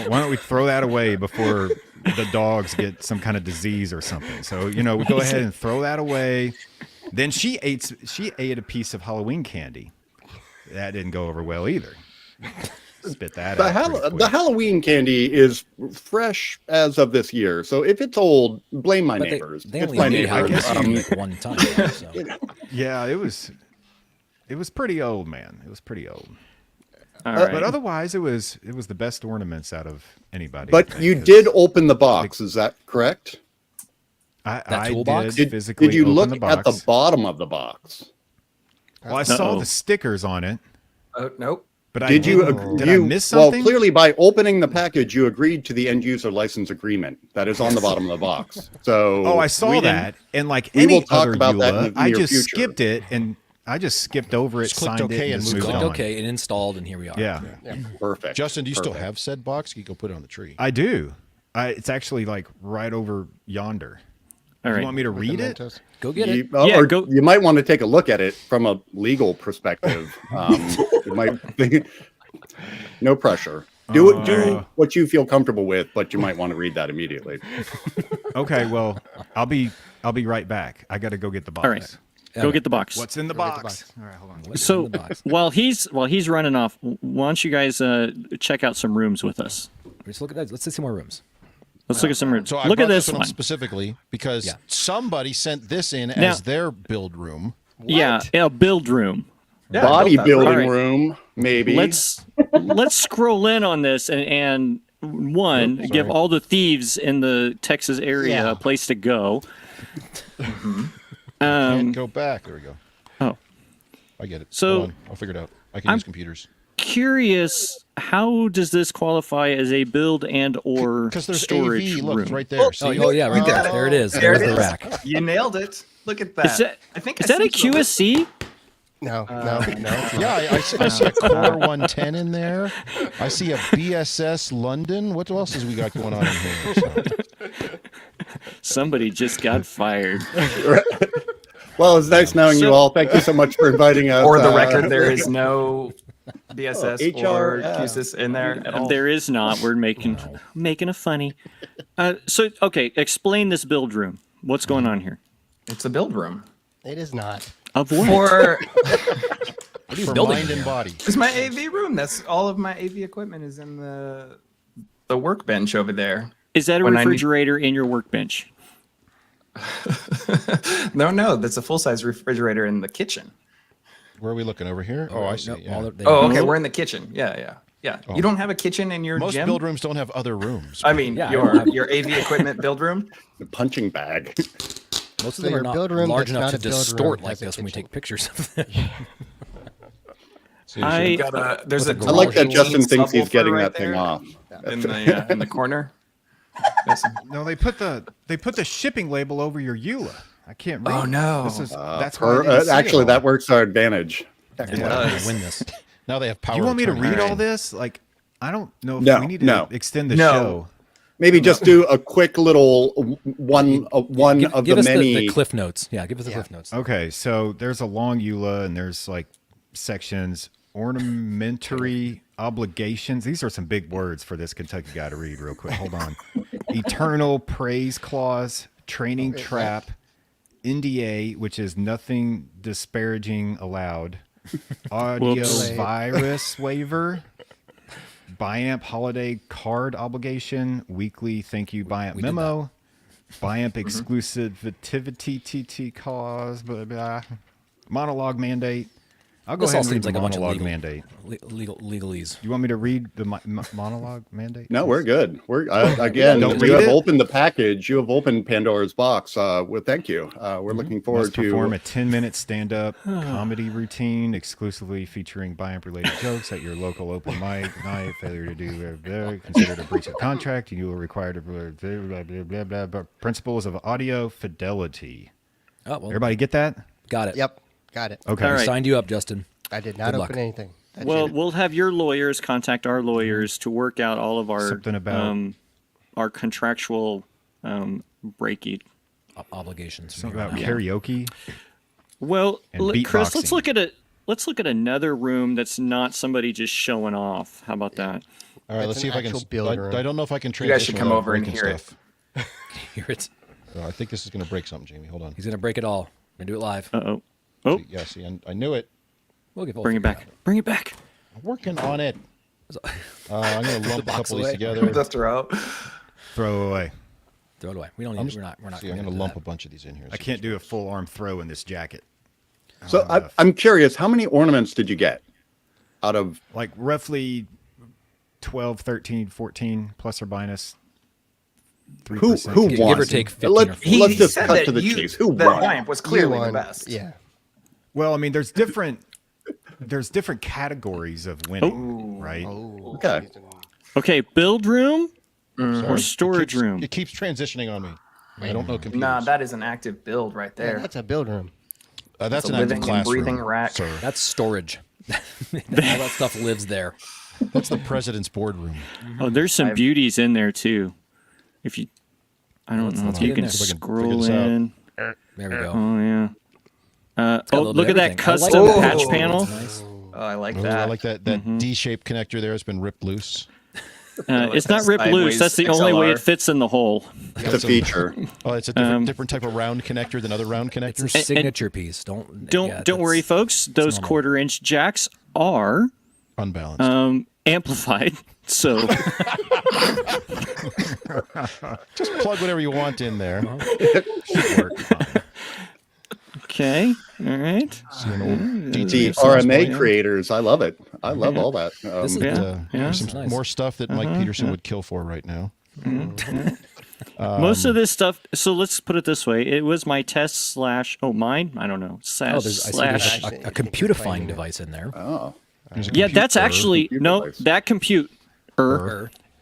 Why don't we throw that away before the dogs get some kind of disease or something?" So we go ahead and throw that away. Then she ate a piece of Halloween candy. That didn't go over well either. Spit that out. pretty quick. The Halloween candy is fresh as of this year. So if it's old, blame my But neighbors. they It's only my made neighbors. Halloween like one time. So. Yeah, it was pretty old, man. It was pretty old. All right. But otherwise, it was the best ornaments out of anybody. But you did open the box. Is that correct? I toolbox? did physically Did you open look the box. at the bottom of the box? Well, I saw Uh-oh. the stickers on it, Oh, nope. but Did you did I miss something? Well, clearly by opening the package, you agreed to the end user license agreement that is on the bottom of the box. So Oh, I saw we that, didn't- and like we any will talk other about that in EULA, the I near just future. skipped it, and I just skipped over it, Just clicked signed OK it, and just moved moved on. on. Okay, it installed, and here we are. Yeah, Perfect. Justin, do you still Perfect. have said box? You go put it on the tree. I do. It's actually like right over yonder. All You right. want me to read it? Mentos. Go get You, it. Yeah, or go- you might want to take a look at it from a legal perspective. You might think, no pressure. Do what you feel comfortable with, but you might want to read that immediately. Okay, well, I'll be right back. I got to go get the box. All right. Go get the box. What's in the Go get the box? box. All right, hold on. What's in So the box? while he's running off, why don't you guys check out some rooms with us? Let's look at that. Let's see some more rooms. Let's look at some rooms. So I Look at brought this one up one. specifically because Yeah. somebody sent this in Now- as their build room. Yeah, a build room. Yeah, I built that. Bodybuilding All right. room, maybe. Let's scroll in on this and give all the thieves in the Texas area a place to go. Can't go back. There we go. Oh, I get it. So- Hold on. I'll figure it out. I can use computers. curious. How does this qualify as a build and or Because there's storage AV. Look, room? it's right there. See? Oh yeah, right there. There it is. There There's it the is. rack. You nailed it. Look at that. Is that, I think is I that a sent you list. QSC? No, no, it's not. Yeah, I see a Core 110 in there. I see a BSS London. What else has we got going on in here? So, Somebody just got fired. Well, it's nice knowing you all. Thank you so much for inviting us. For the record, there is no BSS or HR, yeah. QSys in there at all. There is not. We're making a funny. So okay, explain this build room. What's going on here? It's a build room. It is not. Of what? For What are you for building mind here? and body. it's my AV room. That's all of my AV equipment is in the workbench over there. Is that a when I need- refrigerator in your workbench? No, that's a full size refrigerator in the kitchen. Where are we looking over here? Oh, I see. No, Yeah. all they- Oh, okay, we're in the kitchen. Yeah. You don't have a kitchen in your Most gym? build rooms don't have other rooms. I mean, Yeah, I don't have- your AV equipment build room. The punching bag. Most of So them are your not build room large that's enough not to a build distort room like has a this when we kitchen. take pictures of them. I There's a I like that Dean Justin thinks he's subwoofer getting right that thing there off. in the corner. Yes. No, they put the shipping label over your EULA. I can't read. Oh, no. This is that's why I Or, didn't see it actually, all. that works to our advantage. And It we're does. gonna win this. Now they have power. You want me to attorney. read all this? Like, I don't know if No, we need to no. extend the No. show. Maybe just do a quick little one of Give the us many. the cliff notes. Yeah, give us the cliff notes. Okay, so there's a long EULA and there's like sections, ornamentary obligations. These are some big words for this Kentucky guy to read real quick. Hold on. Eternal praise clause, training trap, NDA, which is nothing disparaging allowed, audio Whoops. virus waiver, BIAMP holiday card obligation, weekly thank you BIAMP We did memo, BIAMP exclusivity TT cause, blah, blah, monologue mandate, I'll go This ahead all and read seems the like a bunch of monologue legal, mandate. legalese. You want me to read the monologue mandate? No, we're good. Again, Don't you read have it? opened the package. You have opened Pandora's box. Well, thank you. We're looking forward Must perform to a 10-minute stand-up comedy routine exclusively featuring bi-amp-related jokes at your local open mic night. Failure to do considered a breach of contract. You will require to blah, blah, blah, blah. Principles of audio fidelity. Oh, well, Everybody get that? got it. Yep, got it. Okay. All right. Signed you up, Justin. I did not Good open luck. anything. That's Well, it. we'll have your lawyers contact our lawyers to work out all of our Something about- our contractual breakage. Obligations. Something from about here on out. karaoke. Well, And Chris, beatboxing. let's look at another room that's not somebody just showing off. How about that? All right, let's It's see an if I can. actual build room. I don't know if I can You transition. guys should come without over and breaking hear it. stuff. Hear it. I think this is going to break something, Jamie. Hold on. He's gonna break it all. Gonna do it live. Uh-oh. Oh, Yeah, see, I knew it. We'll get bring it back. Bring it back. I'm working on it. I'm going to lump a box couple of these away. together. The throat. Throw away. Throw it away. We don't need. We're not. See, I'm going to into lump that. a bunch of these in here. I can't do a full arm throw in this jacket. So I'm curious, how many ornaments did you get out of? Like roughly 12, 13, 14 plus or minus 3%. Who Give won? or take 15 Let's, or 14. let's just said cut that to the you- chase. Who that won? Bimp was You clearly the won. best. Yeah. Well, I mean, there's different categories of winning, right? Okay. Okay, build room or Sorry. storage room. It keeps transitioning on me. I don't know computers. Nah, that is an active build right Yeah, there. that's a build room. That's It's an a active living and classroom, breathing rack. sir. That's storage. All that stuff lives there. That's the president's boardroom. Oh, there's some beauties in there too. If you, I don't know let's if you get in can there. See if I can scroll figure this out. in. There we go. Oh yeah. Got a Oh, little look bit at of that everything. I like custom that. patch Oh, panel. that's nice. Oh, I like Ooh, that. I like that D-shaped connector there. It's been ripped loose. It's not ripped loose. sideways That's the only way XLR. it fits in the hole. It's a feature. Oh, it's a different type of round connector than other round It's a connectors. signature piece. Don't Don't worry, folks. Those normal. 1/4-inch jacks are Unbalanced. amplified. So Just plug whatever you want in there. Should work fine. okay, all right. See an old The DT RMA creators, I love it. I love all that. This is Yeah, yeah. Here's some Nice. more stuff that Mike Peterson would kill for right now. Most of this stuff. So let's put it this way: it was my test slash. Oh, mine. I don't know. Oh, there's, I see there's Slash. a computifying device in there. There's a Yeah, that's computer. actually computer no. device. That compute.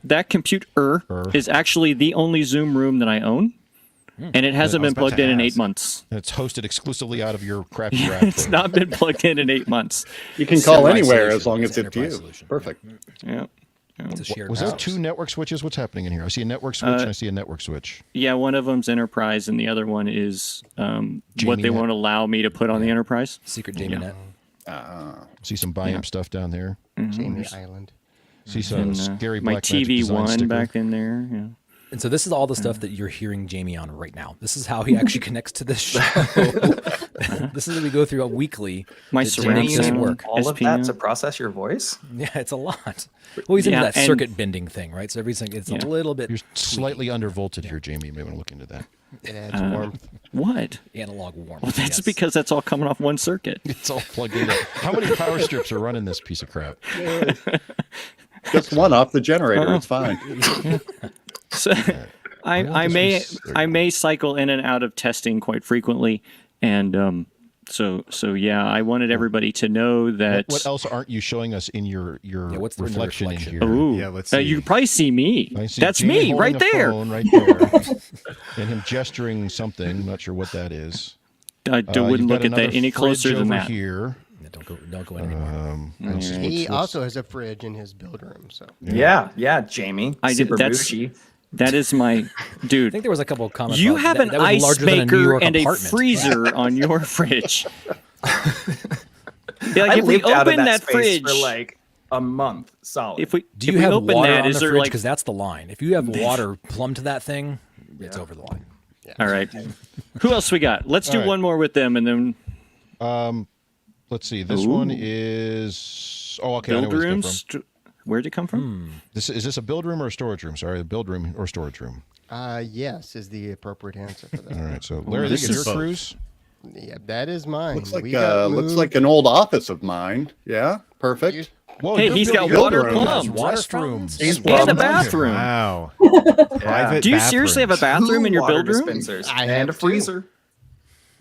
That computer is actually the only Zoom room that I own, and it hasn't I was been about plugged to in ask. 8 months. And it's hosted exclusively out of your crappy rack. It's not been plugged in 8 months. You can call Enterprise anywhere solution. as long as It's it's up to you. enterprise solution. Perfect. Yeah. It's a shared Was there house. 2 network switches? What's happening in here? I see a network switch and I see a network switch. Yeah, one of them's enterprise, and the other one is what Jamie they Net. won't allow me to put on the enterprise. Secret Jamie net. See some BIAM stuff down there. Jamie Island. See some And, scary my Black Magic TV design one sticker. back in there. Yeah. And so this is all the stuff that you're hearing Jamie on right now. This is how he actually connects to this show. This is what we go through weekly. My to make this surround work. All of SPM. that to process your voice? Yeah, it's a lot. Well, he's into Yeah, that and- circuit bending thing, right? So everything it's a little bit You're slightly undervolted here, Jamie. You may want to look into that. It adds warmth. What? analog warm. Well, that's yes. because that's all coming off one circuit. It's all plugged in. How many power strips are running this piece of crap? Just one off the generator. It's fine. So, I may cycle in and out of testing quite frequently, and so yeah, I wanted everybody to know that. What else aren't you showing us in your what's the reflection in reflection? here? Ooh, Yeah, let's see. you can probably see me. I see That's Jamie me right holding a there. phone right there. And him gesturing something. Not sure what that is. I You've wouldn't got look at that another any closer fridge than over that. Here. Yeah, don't go in anymore. He also has a fridge in his build room. So Yeah, Jamie. I did- Super that's- bougie. That is my I dude. think there was a couple of comments. You about have that, an that was ice larger than a New maker York and a apartment. freezer on your fridge. Yeah, I like if we lived out of open that space fridge, for like a month solid. if we Do you if we have open water that, on is the there fridge? like Because that's the line. If you have water plumbed to that thing, it's over the line. all right? Who else we got? Let's do All right. one more with them, and then Let's see. This one is. Oh, okay. I know build where it's come rooms. Where'd it come from? Is this a build room or a storage room? Sorry, a build room or storage room. yes is the appropriate answer for that. All right. So Larry, this this is is your both. cruise. Yeah, that is mine. Looks like We got looks moved- like an old office of mine. Yeah, perfect. Whoa, Hey, you're he's got building water buildings, plums, restrooms. And a bathroom. Wow. Private Do you seriously have a bathrooms. bathroom in your water build room? dispensers I and have a two. freezer.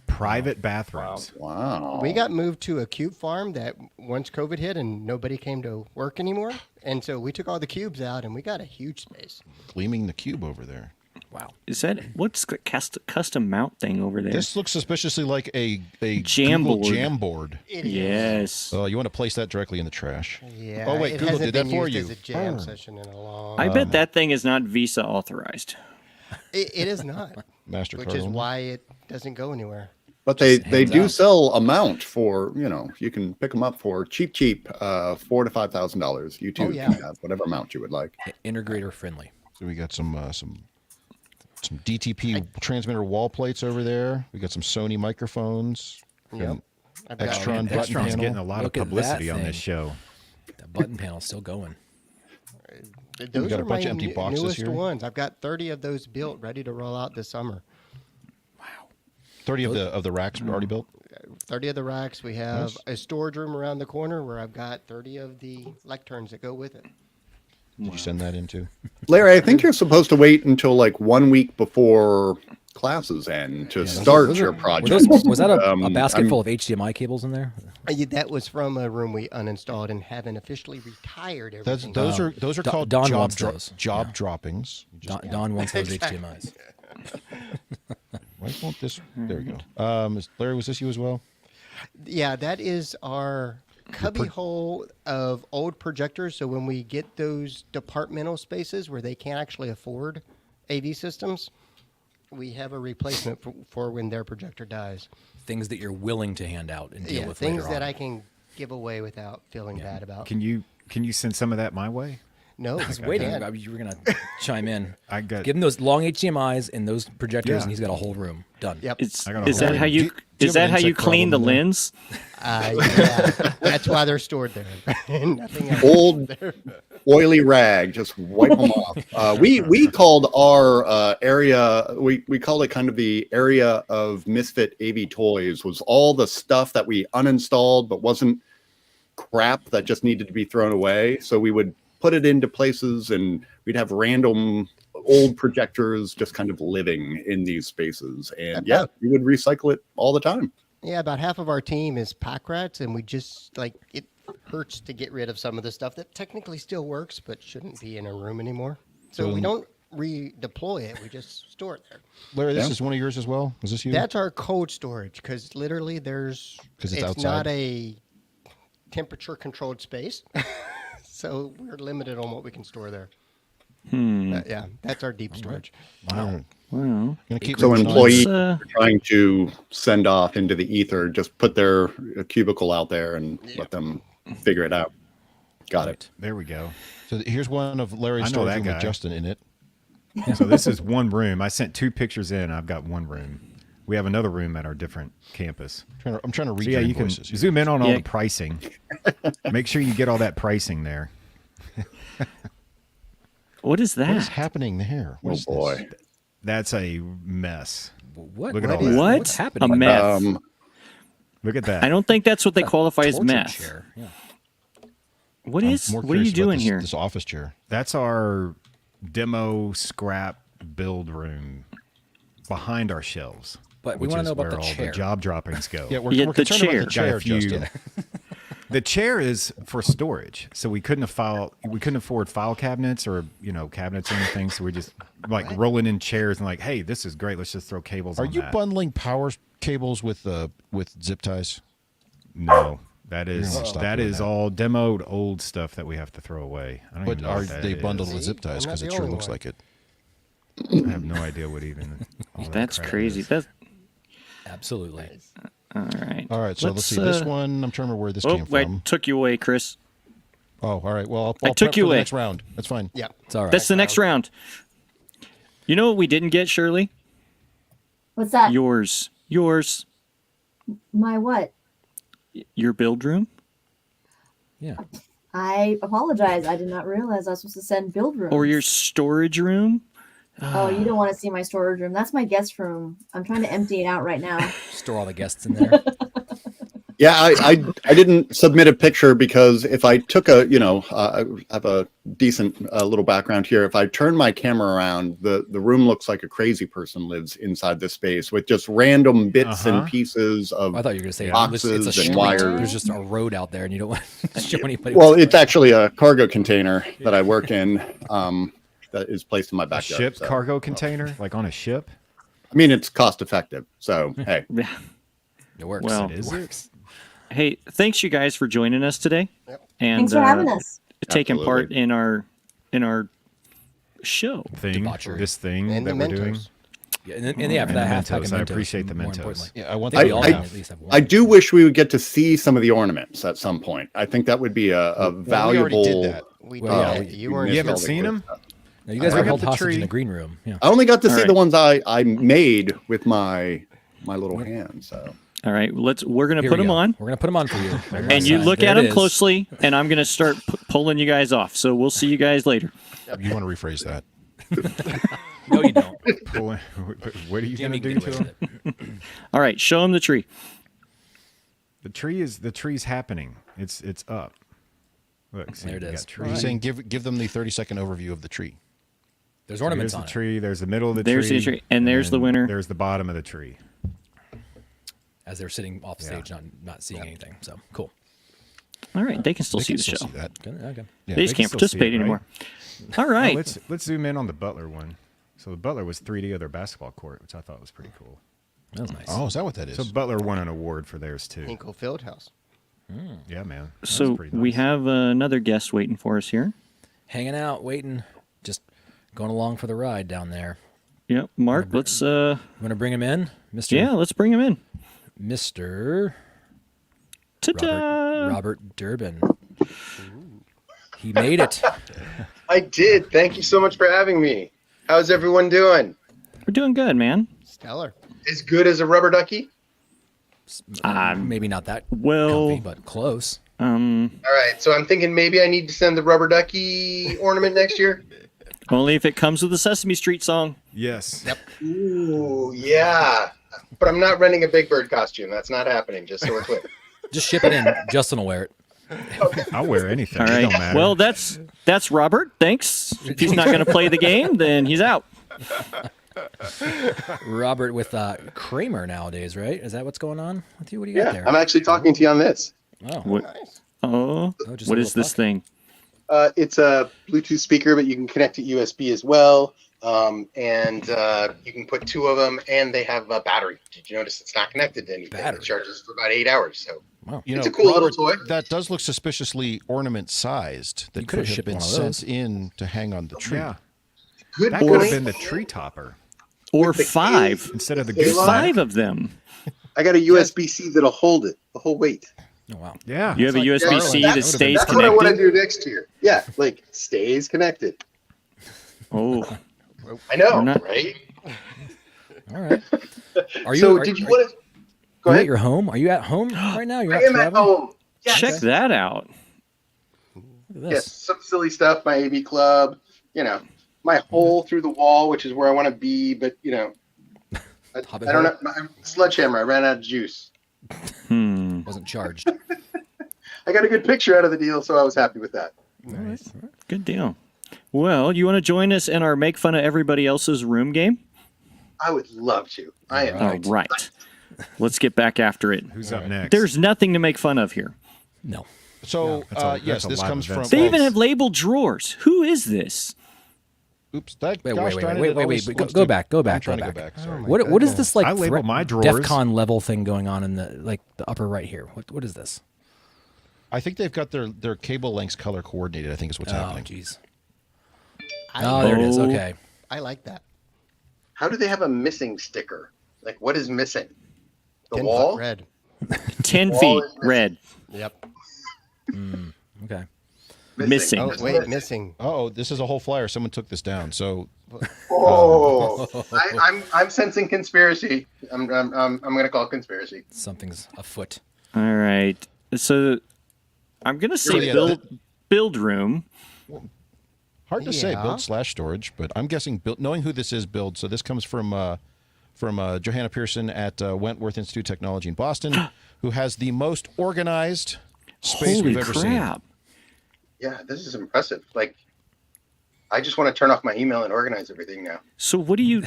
Private bathrooms. Wow. We got moved to a cube farm that once COVID hit and nobody came to work anymore. And so we took all the cubes out and we got a huge space. Gleaming the cube over there. Wow. Is that what's the custom mount thing over there? This looks suspiciously like a Jam Google board. jam board. It is. Yes. Oh, you want to place that directly in the trash. Yeah. Oh, wait, it Google hasn't did that been for used you. as a jam Oh. session in a long I bet that thing is not Visa authorized. It is not. MasterCard Which is only. why it doesn't go anywhere. But they hands do out. sell a mount for, you can pick them up for cheap, $4,000 to $5,000. You too Oh, yeah. can have whatever mount you would like. Integrator friendly. So we got some DTP transmitter wall plates over there. We got some Sony microphones. Yep. I've got- Extron button Extron's panel. getting a lot Look of at that publicity on this thing. show. The button panel's still going. Those got a are bunch my of empty boxes newest here. ones. I've got 30 of those built, ready to roll out this summer. 30 of the racks already built. 30 of the racks. We have Nice. a storage room around the corner where I've got 30 of the lecterns that go with it. Did you send that in too? Larry, I think you're supposed to wait until like 1 week before classes end to start your Were project. was that a Um, basket I'm- full of HDMI cables in there? That was from a room we uninstalled and haven't officially retired That's, everything. those are Don- called Don job, wants those. job droppings. You just- Don wants those HDMIs. Why won't this? There we go. Larry, was this you as well? Yeah, that is our cubby hole of old projectors. So when we get those departmental spaces where they can't actually afford AV systems, we have a replacement for when their projector dies. Things that you're willing to hand out and deal Yeah, with things later that on. I can give away without feeling bad about. Can you send some of that my way? No, I was waiting. You were gonna chime in. I got- Give him those long HDMIs and those projectors, Yeah. and he's got a whole room done. Yep. It's, I got a is whole that how room. you Do you is have an that how you insect clean the problem in there? lens? Yeah, that's why they're stored there. Nothing else. Old oily rag, just wipe them off. We called our area, we called it kind of the area of misfit AV toys, was all the stuff that we uninstalled but wasn't crap that just needed to be thrown away. So we would put it into places and we'd have random old projectors just kind of living in these spaces. And yeah, we would recycle it all the time. Yeah, about half of our team is pack rats, and we just it hurts to get rid of some of the stuff that technically still works but shouldn't be in a room anymore. So we don't redeploy it; we just store it there. Larry, this Yeah. is one of yours as well. Was this you? That's our cold storage because literally there's 'Cause it's not outside? a temperature controlled space, so we're limited on what we can store there. Yeah, that's our deep storage. Wow. Well, Gonna keep So moving on. employees uh, are trying to send off into the ether, just put their cubicle out there and let them figure it out. Got it. There we go. So here's one of Larry's I know storage that room with guy. Justin in it. So this is one room. I sent 2 pictures in. I've got one room. We have another room at our different campus. I'm trying to read So yeah, your you can invoices here. zoom in on all Yeah. the pricing. Make sure you get all that pricing there. what is What is that? happening there? What Oh is boy. this? That's a mess. What? Look at what all is- that. What? What's happening? A mess. Look at that. I don't think that's what they qualify as Torture mess. chair. Yeah. What I'm is? more What are you curious about doing this, here? This office chair. That's our demo scrap build room behind our shelves. But we which wanna is know about where the all chair. the job droppings go. Yeah, we're, Yeah, we're the concerned about the chair. chair, Got a few- Justin. The chair is for storage, so we couldn't afford file cabinets or cabinets or anything. So we're just like rolling in chairs and like, hey, this is great. Let's just throw cables. Are on you that. bundling power cables with zip ties? No, that You're is gonna stop that doing is that. all demoed old stuff that we have to throw away. I don't But even know are what that they is. bundled with See? zip ties? I'm not Because it the sure only looks one. like it. I have no idea what even. all that That's crap crazy. is. That's Absolutely. all right. All right, so let's see. This one, I'm trying to remember where this Oh, came I from. took you away, Chris. Oh, all right. Well, I I'll took prep you for the away. next round. That's fine. Yeah. It's all right. That's the next round. You know what we didn't get, Shirley? What's that? Yours. My what? Your build room. Yeah. I apologize. I did not realize I was supposed to send build rooms. Or your storage room. Oh, you don't want to see my storage room. That's my guest room. I'm trying to empty it out right now. Store all the guests in there. Yeah, I didn't submit a picture because if I took I have a decent little background here. If I turn my camera around, the room looks like a crazy person lives inside this space with just random bits and pieces of I thought you were going to say boxes it's a and street. wires. There's just a road out there, and you don't want to show anybody. Well, it's actually a cargo container that I work in that is placed in my A backyard. ship so. cargo container, like on a ship. I mean, it's cost effective. So, hey. It works. Well, it works. Hey, thanks you guys for joining us today. And Thanks for having us. taking part Absolutely. in our show. Debauchery. This thing And the that we're doing. Mentos. Yeah, and yeah, for that half pack of Mentos. I Mentos, appreciate the more Mentos. importantly. Yeah, I want I that. think we all I- have at least have one. I do wish we would get to see some of the ornaments at some point. I think that would be a valuable. We already did that. We Well, did. yeah, You weren't. You haven't all the seen good them? stuff. No, you guys Bring were up held the hostage in tree. the green room. Yeah. I only got to All see right. the ones I made with my little hand. So All right, we're gonna Here put we them go. on, We're gonna put them on for you. and you look There at it them is. closely, and I'm gonna start pulling you guys off. So we'll see you guys later. You want to rephrase that? No, you don't. What are you Jimmy, going to get do away to with them? it. All right, show them the tree. The tree's happening. It's up. Look, see, There it we is. got tree. He's saying give them the 30-second overview of the tree. There's So ornaments here's on the it. tree. There's the middle of the There's tree. the tree, and there's the then winner. There's the bottom of the tree. As they're sitting off stage, not seeing anything. So cool. All right, they can still They see can the still show. see that. Good. Okay. Yeah, They just can can't still see participate it, right? anymore. All right. Let's zoom in on the Butler one. So the Butler was 3D of their basketball court, which I thought was pretty cool. That was nice. Oh, is that what that is? So Butler won an award for theirs too. Hinkle Fieldhouse. Yeah, man. That was So pretty we nice. have another guest waiting for us here. Hanging out, waiting, just going along for the ride down there. Yep, Mark. Let's You want to bring him in, Mister? yeah, let's bring him in. Mister Ta-da! Robert Durbin. He made it. I did. Thank you so much for having me. How's everyone doing? We're doing good, man. Stellar. As good as a rubber ducky? Maybe not that Well, comfy, but close. All right. So I'm thinking maybe I need to send the rubber ducky ornament next year. only if it comes with a Sesame Street song. Yes. Yep. Ooh, yeah. But I'm not renting a Big Bird costume. That's not happening, just so we're clear. Just ship it in. Justin will wear it. I'll wear anything. All It right. don't matter. Well, that's Robert. Thanks. If he's not going to play the game, then he's out. Robert with Kramer nowadays, right? Is that what's going on with you? What do you got Yeah, there? I'm actually talking to you on this. Oh, What? Nice. Oh, Oh, just what a is little this puck. thing? It's a Bluetooth speaker, but you can connect to USB as well. And you can put two of them, and they have a battery. Did you notice it's not connected to anything? Battery. It charges for about 8 hours. So wow. You It's know, a cool little Robert, toy. that does look suspiciously ornament sized. That You could could've have shipped been one of sent those. in to hang on the tree. yeah, good that could have point. been the tree topper Or the five. instead of the Hey, goose. Lon. Five of them. I got a USB-C that'll hold it the whole weight. Oh, wow. Yeah. You have a like USB-C Garland. that stays That's what I want to connected. do next year. Yeah, like stays connected. Oh, I know, We're not- right? All right. Are you? So are, did you are want to go you at ahead? your home? Are you at home right now? You're I out am at traveling? home. Yes. check that out. Look at this. Yes, some silly stuff. My AV club. You know, my hole through the wall, which is where I want to be. But you know, I Hobbit don't hole? know. My sledgehammer. I ran out of juice. Wasn't charged. I got a good picture out of the deal, so I was happy with that. Nice. Good deal. Well, you want to join us in our make fun of everybody else's room game? I would love to. I am. Right. All right. Let's get back after it. Who's up next? There's nothing to make fun of here. No. So, that's a- yes, that's a this live comes from. event. They well, even have labeled drawers. Who is this? Oops. That, Wait, gosh wait, darn it, wait, it wait, always wait. Go, wants go to- back. Go I'm back. trying Go to back. go back. Sorry. What is this like? I label my drawers. DEFCON level thing going on in the upper right here? What is this? I think they've got their cable lengths color coordinated. I think is what's Oh, happening. jeez. I, Oh, there it is. Oh. Okay. I like that. How do they have a missing sticker? Like, what is missing? The 10-foot wall? red. 10 Wall feet is missing. red. Yep. Okay. Missing. Oh, Just wait, missing. Oh, this is a whole flyer. Someone took this down. So Oh, I'm sensing conspiracy. I'm gonna call it conspiracy. Something's afoot. All right. So I'm going to say Yeah. build room. Hard to say Yeah. build/storage, but I'm guessing build. Knowing who this is, build. So this comes from Johanna Pearson at Wentworth Institute of Technology in Boston, who has the most organized space Holy we've ever crap. Yeah, this is impressive. Like, I just want to turn off my email and organize everything now. So what do you...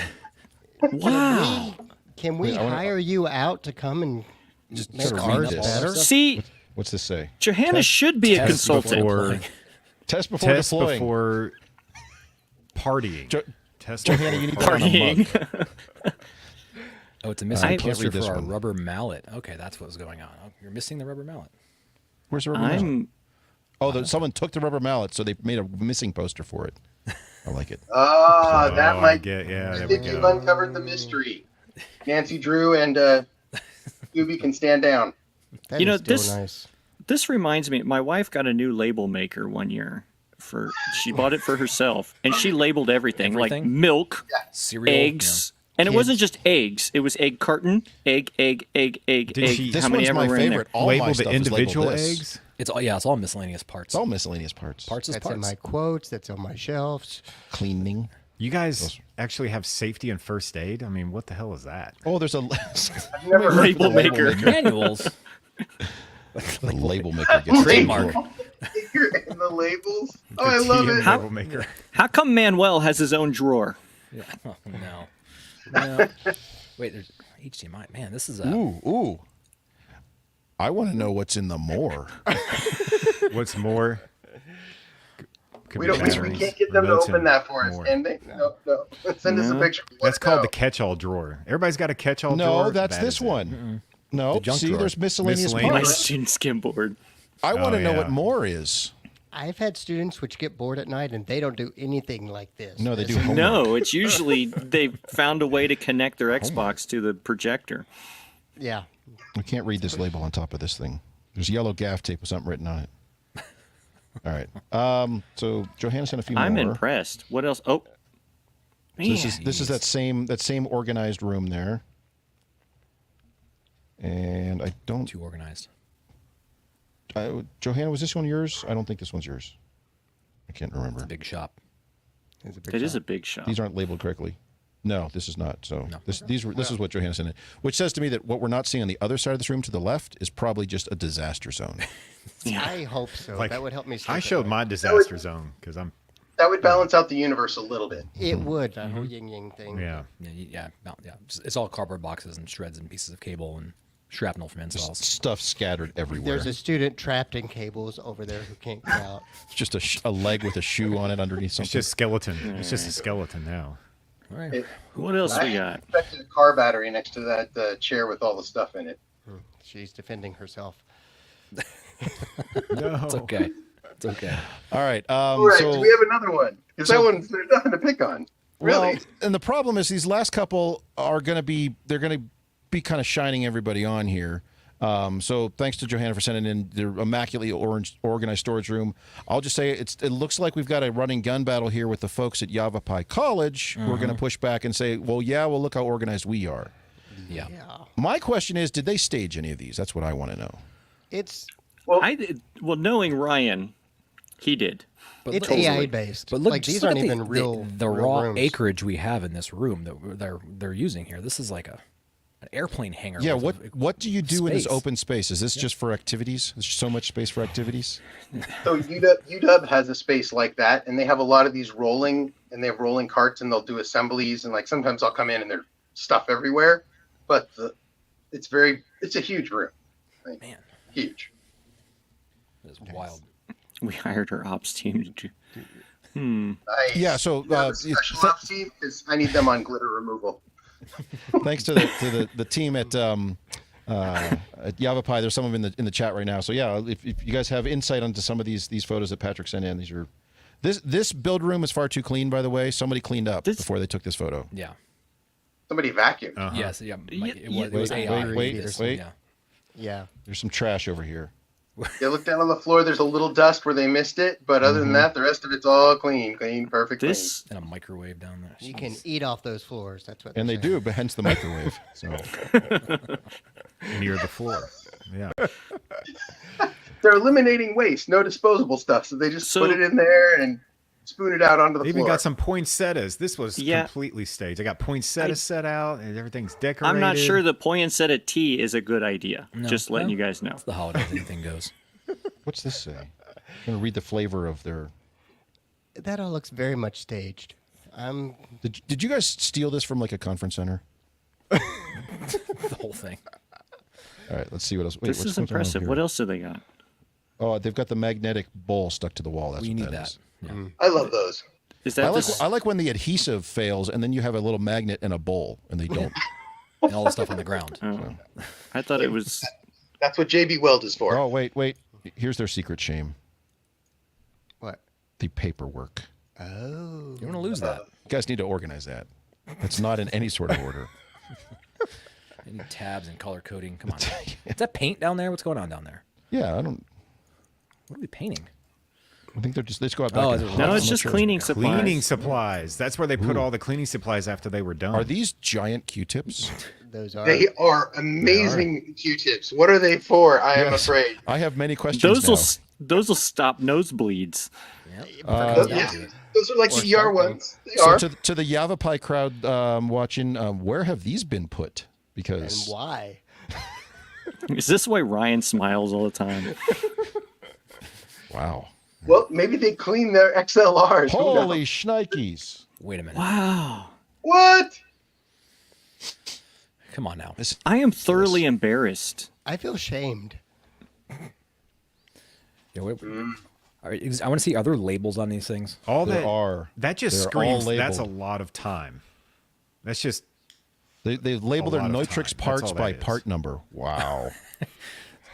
Wow. Can we Wait, I wanna- hire you out to come and Just make sort of read ours this. better? See, What's this say? Johanna should be a Test consultant. before- Test before Test deploying. before partying. Test Johanna, you need that on a Partying. mug. Oh, it's a missing I can't poster read this for our one. rubber mallet. Okay, that's what was going on. Oh, you're missing the rubber mallet. Where's the rubber mallet? I'm... Someone took the rubber mallet, so they made a missing poster for it. I like it. Ah, that I might. get, yeah, I there we think you've go. uncovered the mystery. Nancy Drew and Scooby can stand down. That You know, is still this- nice. This reminds me, my wife got a new label maker one year. She bought it for herself, and she labeled everything, like Everything? milk, Cereal. eggs, and it Kids. wasn't just eggs. It was egg carton, egg, Did she- This how many one's ever my were in there? favorite. All Label my the stuff is labeled individual this. eggs. It's all miscellaneous parts. It's all miscellaneous parts. Parts is That's in parts. my quotes. That's on my shelves. Cleaning. You guys actually have safety and first aid? I mean, what the hell is that? Oh, there's a I've never heard Label of the maker. Manuals. the label maker gets Trademark. maker and the labels. Oh, I love it. Label maker. How come Manuel has his own drawer? Yeah. Oh, no. No. Wait, there's HDMI. Man, this is a. Ooh. I want to know what's in the more. What's more? Could We be don't. We batteries, can't get them to remotes, open and that for us, more. can they? No. Send us a No. picture. That's called the catch-all drawer. Everybody's got a catch-all drawer. No, that's That this is it. one. No, The junk see, drawer. there's miscellaneous My Miscellaneous. parts. student skim board. I want to Oh, know yeah. what more is. I've had students which get bored at night and they don't do anything like this. No, they do This is- homework. No, it's usually they found a way to connect their Xbox to the projector. Yeah. I can't read this label on top of this thing. There's yellow gaff tape with something written on it. All right. So Johanna sent a few I'm more. impressed. What else? Oh, So this is that same organized room there. And I don't. Too organized. Johanna, was this one yours? I don't think this one's yours. I can't remember. Big shop. It's a big it is shop. a big shop. These aren't labeled correctly. No, this is not. So No. this is what Johanna sent in, which says to me that what we're not seeing on the other side of this room to the left is probably just a disaster zone. I hope so. Like, that would help me. sleep I at showed night. my disaster zone because I'm. That would balance out the universe a little bit. It would. That whole yin yang thing. Yeah. Yeah. It's all cardboard boxes and shreds and pieces of cable and shrapnel from installs. Stuff scattered everywhere. There's a student trapped in cables over there who can't get out. It's just a leg with a shoe on it underneath something. It's just skeleton. It's just a skeleton now. All right. It- What else we I got? expected a car battery next to that chair with all the stuff in it. She's defending herself. No. It's okay. It's okay. All right. All right, So, do we have another one? Because that one's there's nothing to pick on. Really? well, and the problem is these last couple are going to be kind of shining everybody on here. So thanks to Johanna for sending in the immaculately organized storage room. I'll just say it looks like we've got a running gun battle here with the folks at Yavapai College who are going to push back and say, well, look how organized we are. Yeah. Yeah. My question is, did they stage any of these? That's what I want to know. It's Well, knowing Ryan, he did. But it's look- AI based. But look, like just these look aren't at even real. the real raw rooms. acreage we have in this room that they're using here. This is like an airplane hangar. Yeah, with what do you do in this space. open space? Is this just for activities? There's so much space for activities? So UW has a space like that, and they have a lot of these rolling carts, and they'll do assemblies, and like sometimes I'll come in and there's stuff everywhere, but it's a huge room, like, Man. huge. It's wild. We hired our ops team to do. Yeah, so You have a special ops team, 'cause I need them on glitter removal. thanks to the team at Yavapai. There's some of them in the chat right now. So yeah, if you guys have insight onto some of these photos that Patrick sent in, these are this build room is far too clean. By the way, somebody cleaned up before they took this photo. Yeah. Somebody vacuumed. Uh-huh. Yes. Yeah. It was Wait, AI. wait. Yeah. Yeah. There's some trash over here. You look down on the floor, there's a little dust where they missed it, but other than that, the rest of it's all clean, perfect. This And a microwave down there. You can eat off those floors. That's what. And they they're do, saying. but hence the microwave. So Near the floor. Yeah. They're eliminating waste, no disposable stuff, so they just So- put it in there and spoon it out onto the They floor. even got some poinsettias. This was Yeah. completely staged. I got poinsettias set out, and everything's decorated. I'm not sure the poinsettia tea is a good idea. No. Just letting Well, you guys know. It's the holidays. Anything goes. What's this say? I'm going to read the flavor of their. That all looks very much staged. Did you guys steal this from like a conference center? The whole thing. All right, let's see what else. Wait, This what's is going on impressive. here? What else do they got? Oh, they've got the magnetic bowl stuck to the wall. That's We what need that that. is. Yeah. I love those. Is I that like, this? I like when the adhesive fails and then you have a little magnet in a bowl and they don't. And all the stuff on the ground. Oh. I thought it was. That's what JB Weld is for. Oh, wait. Here's their secret shame. What? The paperwork. Oh. You don't want to lose that. You guys need to organize that. It's not in any sort of order. You need tabs and color coding. Come on. Is that paint down there? What's going on down there? Yeah, I don't. What are we painting? I think they just go out back. Oh, and is it- hide No, them. it's I'm not just sure. cleaning supplies. Cleaning supplies. That's where they put all the cleaning supplies after they were done. Are these giant Q-tips? Those are. They are amazing Q-tips. What are they for? I am Yes. afraid. I have many questions Those will stop nosebleeds. Those, Yeah. those are like Or ER something. ones. They So are. to the Yavapai crowd watching, where have these been put? And Because why? Is this why Ryan smiles all the time? wow, Well, maybe they clean their XLRs. Who knows? holy shnikes! Wait a minute. Wow. What? Come on now. I am thoroughly embarrassed. I feel shamed. Yeah, all right, I want to see other labels on these things. all There that are. that just They're all screams that's a labeled. lot of time. That's just They label A their lot of Neutrix time. That's parts all by that is. part number. Wow.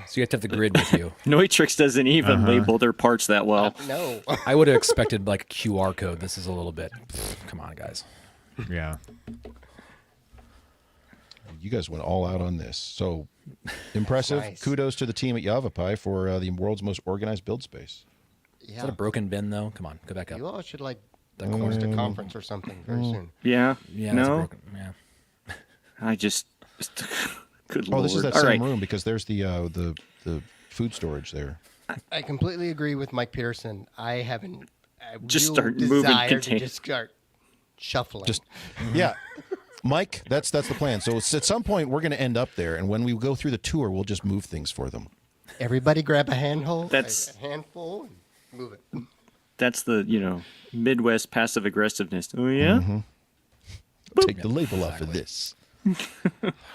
So you have to have the grid with you. Neutrix doesn't even label their parts that well. No. I would have expected like a QR code. This is a little bit. Come on, guys. yeah. You guys went all out on this. So impressive. Nice. Kudos to the team at Yavapai for the world's most organized build space. Is Yeah. that a broken bin though? Come on, go back up. You all should like That host a conference or something very soon. Yeah. Yeah, that's a No. broken. Yeah. I just. Good Oh, lord. this is that All same right. room because there's the food storage there. I completely agree with Mike Pearson. I haven't a Just real start moving desire to containers. just start shuffling. Just yeah. Mike, that's the plan. So at some point we're going to end up there, and when we go through the tour, we'll just move things for them. Everybody grab a handful, That's- a handful, and move it. That's the Midwest passive aggressiveness. Oh yeah. Take the label off of this.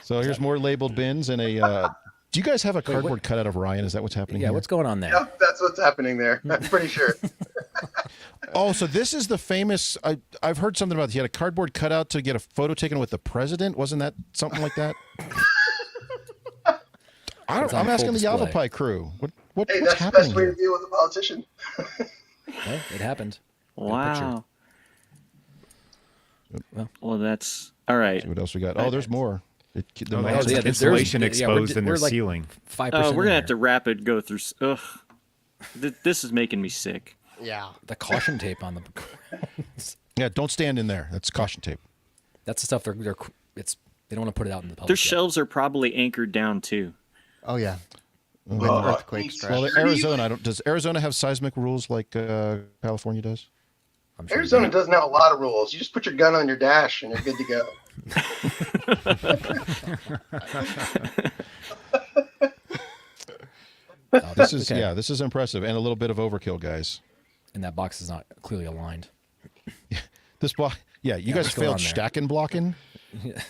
So here's more labeled bins and a. Do you guys have a cardboard cutout of Ryan? Is that what's happening? Yeah. here? What's going on there? Yep, that's what's happening there. I'm pretty sure. Oh, so this is the famous. I've heard something about this. He had a cardboard cutout to get a photo taken with the president. Wasn't that something like that? It's on I'm full asking the display. Yavapai crew. Hey, What's that's the happening best way to here? deal with a politician. Well, it happened. Wow. Well, that's all right. See what else we got? Oh, there's more. The Oh, they miles- had some yeah, there's- insulation yeah, we're- exposed in their we're like- ceiling. 5%. We're gonna have to rapid go through. Ugh. This is making me sick. Yeah. the caution tape on the. Yeah, don't stand in there. That's caution tape. That's the stuff they don't want to put it out in the public. Their yet. shelves are probably anchored down too. Oh yeah. With Oh, earthquake thanks. stress. Well, Arizona. Does Arizona have seismic rules like California does? I'm sure Arizona doesn't have a lot of rules. You just put your gun on your dash and you're good to go. This is Okay. this is impressive and a little bit of overkill, guys. And that box is not clearly aligned. This block, you guys what's going failed on there? stacking blocking. Yeah,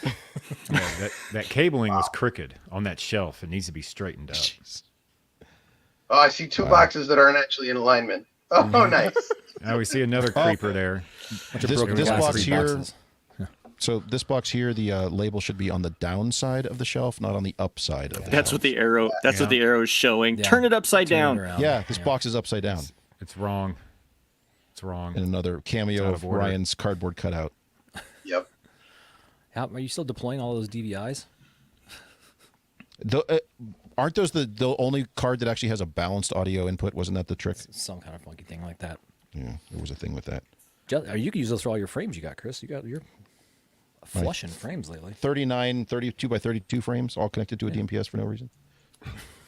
that cabling was crooked on that shelf. It needs to be straightened up. Oh, I see two boxes that aren't actually in alignment. Oh, nice. Now we see another creeper there. This broken this glass, box 3 here. boxes. So this box here, the label should be on the downside of the shelf, not on the upside of the That's shelf. what the arrow. That's what Yeah. the arrow is showing. Yeah. Turn it upside Turn it down. around. Yeah, this box is upside down. It's wrong. It's wrong. And another cameo out of of order. Ryan's cardboard cutout. Yep. Are you still deploying all those DVIs? Aren't those the only card that actually has a balanced audio input? Wasn't that the trick? Some kind of funky thing like that. Yeah, there was a thing with that. You can use those for all your frames you got, Chris. You're flushing frames lately. 39, 32 by 32 frames, all connected to a DMPS for no reason.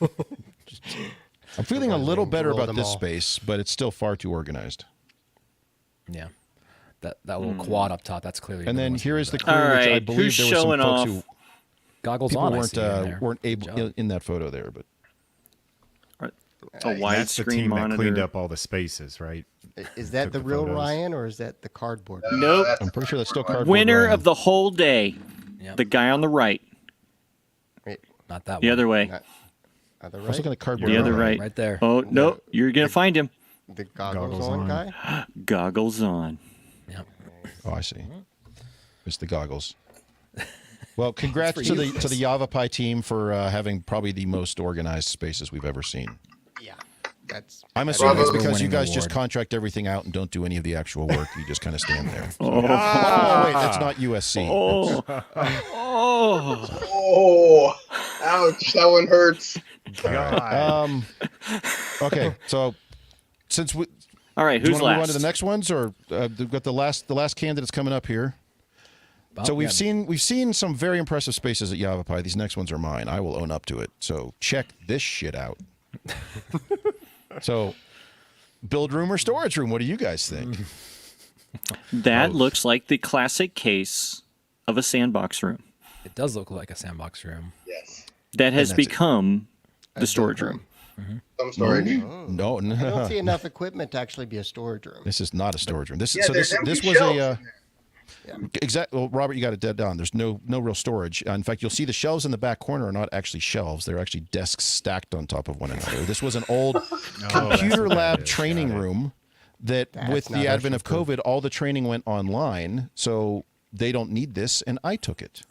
I'm feeling a little better roll about them this all. space, but it's still far too organized. Yeah. That little quad up top, that's clearly. And then here is the crew, All which I right, believe who's there were some showing folks off? who Goggles people on. I weren't see in there. weren't Good able job. in that photo there, but A That's the widescreen team monitor. that cleaned up all the spaces, right? Is that Took the the real photos. Ryan or is that the cardboard? Nope. I'm pretty sure that's still cardboard. Winner Ryan. of the whole day. Yep. The guy on the right. Wait, Not that The one. other way. not other I was right? looking at cardboard. The other Ryan. right. Right there. Oh, no. You're going to find him. The goggles, Goggles on on. guy? Goggles on. Yep. Oh, I see. It's the goggles. Well, congrats to the Yavapai team for having probably the most organized spaces we've ever seen. Yeah. That's I'm assuming it's Bravo. because you Winning guys just award. contract everything out and don't do any of the actual work. You just kind of stand there. Oh. Oh, wait, that's not USC. Oh. Oh. Oh, ouch! That one hurts. God. Okay, so since we All right, do you who's want to move on to last? the next ones, or we've got the last candidates coming up here. So we've seen some very impressive spaces at Yavapai. These next ones are mine. I will own up to it. So check this shit out. So, build room or storage room? What do you guys think? That looks like the classic case of a sandbox room It does look like a sandbox room. Yes, that has that's it. become a the storage built room. some storage. No, I don't see no. enough equipment to actually be a storage room. This is not a storage room. This Yeah, so there's this empty was shelves a. in there. Exactly. Well, Robert, you got it dead on. There's no real storage. In fact, you'll see the shelves in the back corner are not actually shelves. They're actually desks stacked on top of one another. This was an old computer what that lab is. training Got it. room that, That's with not the advent of actually COVID, all the training went online. So they don't need this, and I took it.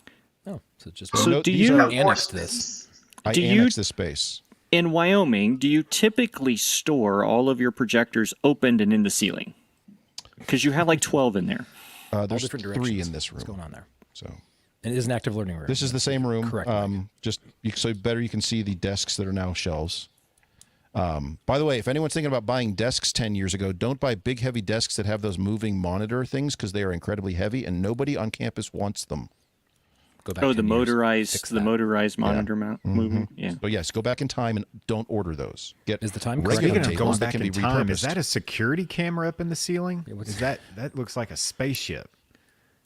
Oh, so just So no, do these you- are- annex this. I Do you- annexed this space. In Wyoming, do you typically store all of your projectors opened and in the ceiling? Because you have like 12 in there. There's different 3 directions. in this room. What's going on there? So And it is an active learning room. this is the same room. Correct. Just so better you can see the desks that are now shelves. By the way, if anyone's thinking about buying desks 10 years ago, don't buy big, heavy desks that have those moving monitor things because they are incredibly heavy and nobody on campus wants them. Go back Oh, 10 the years, motorized, fix the that. motorized monitor mount movement. Yeah. So yes, go back in time and don't order those. Get Is the time correct? regular Speaking of tables going that back can in be time, repurposed. is that a security camera up in the ceiling? what's- Is that looks like a spaceship?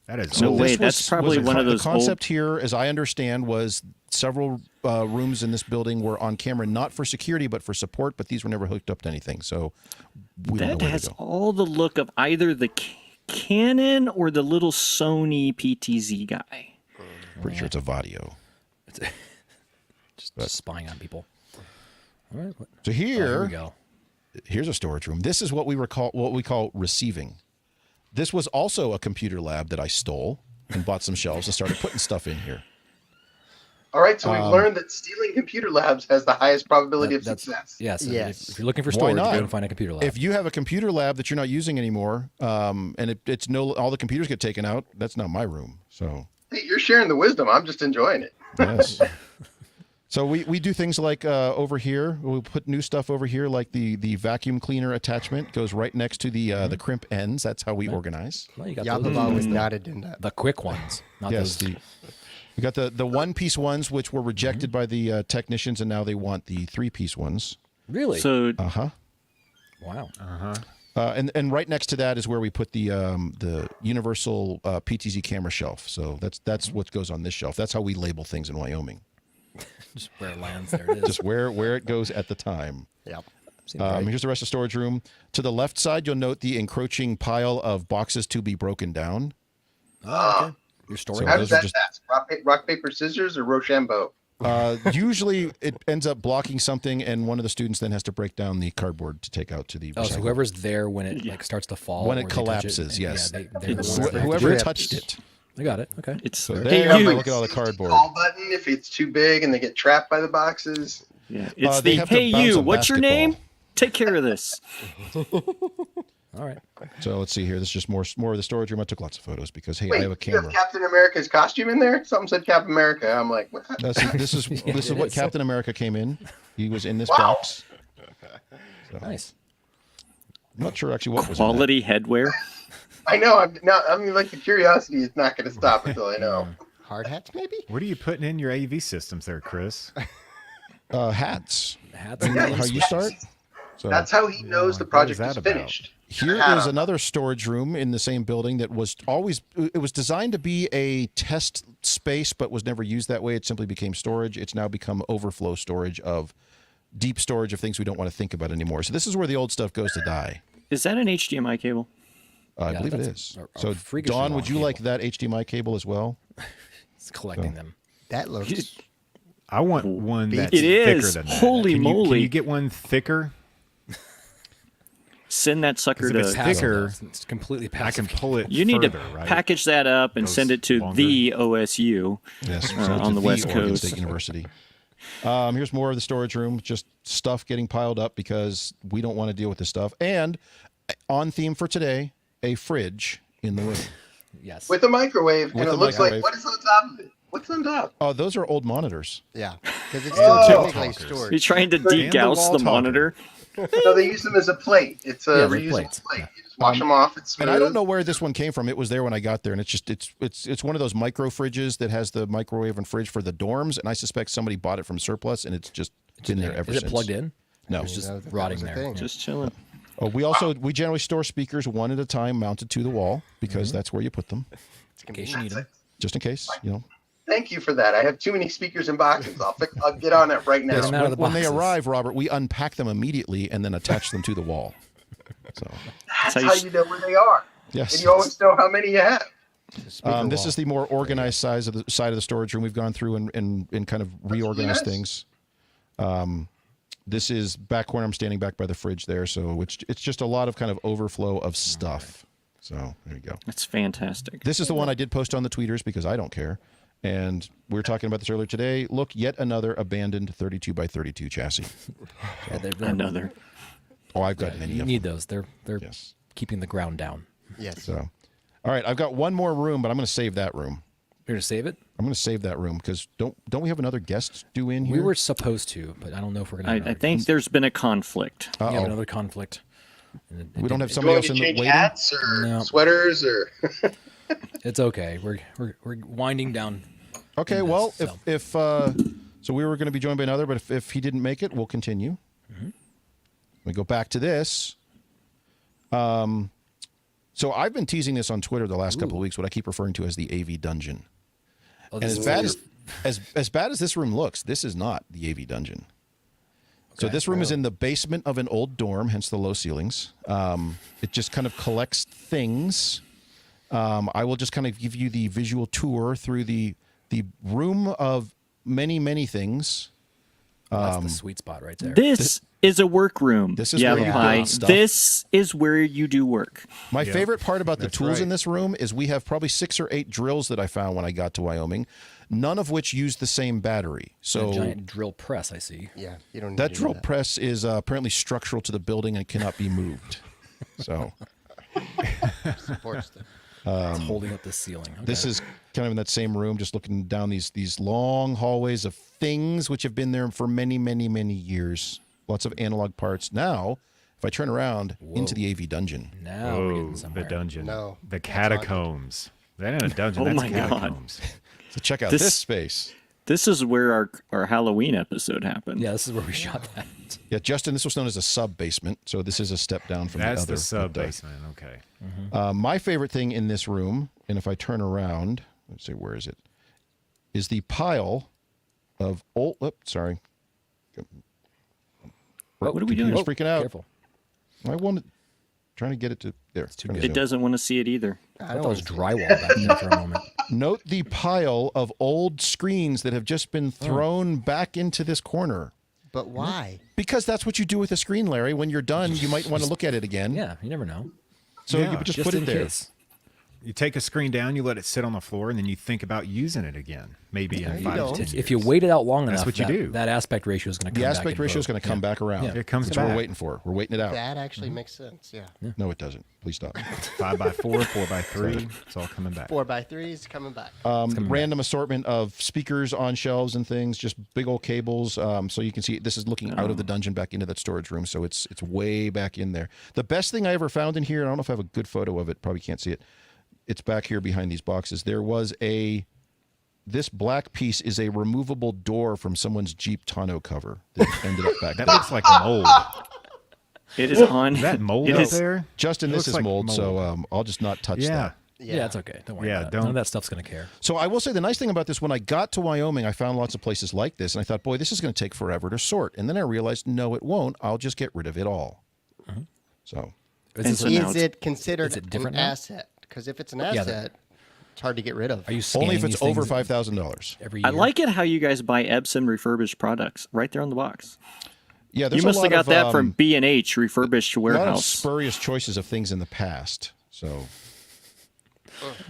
That is No old. way, this that's probably a one of the those concept here, as I understand, was several rooms in this building were on camera, not for security, but for support, but these were never hooked up to anything. So we don't know That where has to go. all the look of either the Canon or the little Sony PTZ guy. Pretty sure it's a Vadio. Just spying on people. All right. So Here we go. here's a storage room. This is what we call receiving. This was also a computer lab that I stole and bought some shelves and started putting stuff in here. All right, so we've learned that stealing computer labs has the highest probability of That's- success. Yes. Yes. If you're looking for Why storage, not? go and find a computer lab. If you have a computer lab that you're not using anymore, and all the computers get taken out, that's not my room. So Hey, you're sharing the wisdom. I'm just enjoying it. yes. So we do things like over here. We'll put new stuff over here, like the vacuum cleaner attachment goes right next to the crimp ends. That's how we organize. well, you got Yababa was those, nodded in that. the quick ones, not Yes, those. we got the one-piece ones, which were rejected by the technicians, and now they want the three-piece ones. Really? So wow. And right next to that is where we put the universal PTZ camera shelf. So that's what goes on this shelf. That's how we label things in Wyoming. Just where it lands, there it is. Just where it goes at the time. Yep. Seems right. Here's the rest of the storage room. To the left side, you'll note the encroaching pile of boxes to be broken down. Oh, okay. Your storage. How those does are that just- pass? Rock, paper, scissors, or Rochambeau? Usually, it ends up blocking something, and one of the students then has to break down the cardboard to take out to the. Oh, so recycle. whoever's there when it like starts to fall, When it or they touch collapses, and- yes. Yeah, they're the It's- ones that have to Whoever do it. touched it. I got it. Okay. it's So hey there you. look at all the cardboard. Call button if it's too big and they get trapped by the boxes. Yeah, it's they the have to hey bounce you. a What's your basketball. name? Take care of this. All right. So let's see here. This is just more of the storage room. I took lots of photos because hey, Wait, I have a you have camera. Captain America's costume in there? Something said Captain America. I'm like, what? This is it what is. Captain America came in. He was in this Wow. box. Nice. I'm not sure actually what was in that. Quality headwear. I know. I mean, like the curiosity is not going to stop until I know. Hard hats, maybe? What are you putting in your AV systems there, Chris? Hats. Hats. Isn't that how you start? So That's how he knows the what project is that is about? finished. Here hat is on. another storage room in the same building that was always, it was designed to be a test space, but was never used that way. It simply became storage. It's now become overflow storage of deep storage of things we don't want to think about anymore. So this is where the old stuff goes to die. Is that an HDMI cable? I believe it that's is. a So freakishly Dawn, long would you cable. like that HDMI cable as well? It's collecting them. That looks. I want one that's It is. thicker than that. Holy Can you- moly. Can you get one thicker? Send that sucker 'Cause if it's to. thicker, It's completely I passive. can pull it You need further, to right? package that up and Goes send it to longer. the OSU. Yes, on the West Oregon Coast. State University. Here's more of the storage room, just stuff getting piled up because we don't want to deal with this stuff. And on theme for today, a fridge in the room. Yes. With a microwave, With and a it looks microwave. like, what is on top of it? What's on top? Oh, those are old monitors. Yeah, because it's Oh. still technically Talkers. storage. You're trying to the degauss wall the talker. monitor. No, they use them as a plate. It's a Yeah, they're reusable plates. plate. Yeah. You just wash them off. It's smooth. And I don't know where this one came from. It was there when I got there, and it's one of those micro fridges that has the microwave and fridge for the dorms. And I suspect somebody bought it from surplus, and it's just been there ever Is since. it plugged in? No. It's just No, that rotting was a there. thing. Just chilling. Oh, we generally store speakers one at a time, mounted to the wall, because that's where you put them, In case you need them. just in case. You know, Thank you for that. I have too many speakers and boxes. I'll get on it right now. Get 'em out of the when they boxes. arrive, Robert, we unpack them immediately and then attach them to the wall. So That's how you how s- you know where they are. yes. And you always know how many you have. This is the more organized side of the storage room. We've gone through and kind of reorganized nice. things. This is back corner. I'm standing back by the fridge there, so it's just a lot of kind of overflow of stuff. So there you go. That's fantastic. This is the one I did post on the tweeters because I don't care. And we were talking about this earlier today. Look, yet another abandoned 32 by 32 chassis. Yeah, they're- Another. Oh, I've got many You of need them. those. They're Yes. keeping the ground down. Yes. So, all right, I've got one more room, but I'm going to save that room. You're gonna save it? I'm going to save that room because don't we have another guest due in here? We were supposed to, but I don't know if we're gonna. have I another think guest. there's been a conflict. We have Uh-oh. another conflict. And it We don't didn't- have somebody Going else to in the change waiting. hats or No. sweaters or It's okay. We're winding down. Okay, in this, well, so. if so, we were going to be joined by another, but if he didn't make it, we'll continue. We go back to this. So I've been teasing this on Twitter the last couple of weeks. What I keep referring to as the AV dungeon. Oh, And this as is bad weird. as bad as this room looks, this is not the AV dungeon. So this room is in the basement of an old dorm, hence the low ceilings. It just kind of collects things. I will just kind of give you the visual tour through the room of many things. That's the sweet spot right there. This is a workroom. This is yeah, where you Pie. build stuff. This is where you do work. My favorite part about the That's tools right. in this room is we have probably 6 or 8 drills that I found when I got to Wyoming, none of which use the same battery. A So giant drill press, I see. Yeah, you don't need that to do drill that. press is apparently structural to the building and cannot be moved. So Supports the- It's holding up the ceiling. Okay. this is kind of in that same room, just looking down these long hallways of things which have been there for many years. Lots of analog parts. Now, if I turn around into the AV dungeon, now we're Oh, getting the somewhere. dungeon. No, The that's catacombs. That ain't a dungeon. Oh that's my God. catacombs. so check out This- this space. This is where our Halloween episode happened. Yeah, this is where we shot that. Yeah, Justin, this was known as a sub basement, so this is a step down from That's the other. the sub but, basement. Okay. my favorite thing in this room, and if I turn around, let's see, where is it? Is the pile of old. Sorry. What are we doing? Computer's freaking out. Careful. I wanted trying to get it to there. It's too It doesn't want to see it either. I thought it was drywall back there for a moment. Note the pile of old screens that have just been thrown back into this corner. But why? Because that's what you do with a screen, Larry. When you're done, you might want to look at it again. Yeah, you never know. So Yeah. you just Just put in it there. case. You take a screen down, you let it sit on the floor, and then you think about using it again. Maybe in you 5 don't. to 10 years. If you wait it out long That's enough, what you that, do. that aspect ratio is going to come The back. aspect in ratio is vogue. going to come Yeah. back around. Yeah. It comes That's what we're back. waiting for. We're waiting it out. That actually makes sense. Yeah. No, it doesn't. Please stop. 5x4, 4x3, it's all coming back. 4x3s coming back. Random assortment of speakers on shelves and things, just big old cables. So you can see this is looking out of the dungeon back into that storage room. So it's way back in there. The best thing I ever found in here, and I don't know if I have a good photo of it, probably can't see it. It's back here behind these boxes. There was this black piece is a removable door from someone's Jeep tonneau cover that ended up back That there. looks like mold. It is on. Is that mold it out is- there? Justin, It this looks is like mold, so I'll just not touch that. Yeah, it's okay. Don't worry Yeah, about it. don't- None of that stuff's going to care. So I will say the nice thing about this, when I got to Wyoming, I found lots of places like this, and I thought, boy, this is going to take forever to sort. And then I realized, no, it won't. I'll just get rid of it all. So And this so now Is it's- it considered is it an different now? asset? Because if it's an Yeah, asset, it's hard to get rid of. Are you only scanning if it's these over things $5,000. every year? I like it how you guys buy Epson refurbished products right there on the box. Yeah, there's You must a have lot got of, that from B&H refurbished a lot of warehouse. spurious choices of things in the past. So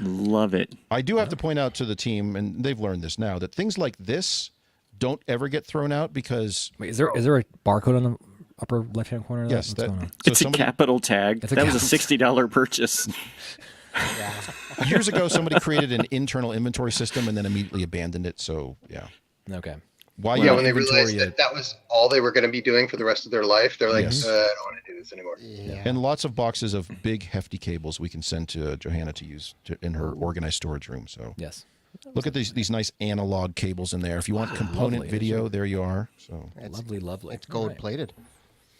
Love it. I do have to point out to the team, and they've learned this now, that things like this don't ever get thrown out because Wait, is there a barcode on the upper left-hand corner of that? yes, What's that going on? so It's somebody, a capital tag. It's a That was a $60 purchase. years ago somebody created an internal inventory system and then immediately abandoned it. So yeah, Okay. why Yeah, you when they inventory realized it? that that was all they were going to be doing for the rest of their life, they're like, Yes. I don't want to do this anymore. Yeah. And lots of boxes of big hefty cables we can send to Johanna to use in her organized storage room. So Yes. look at these nice analog cables in there. If you want component lovely. video, there you are. So Lovely. It's gold plated.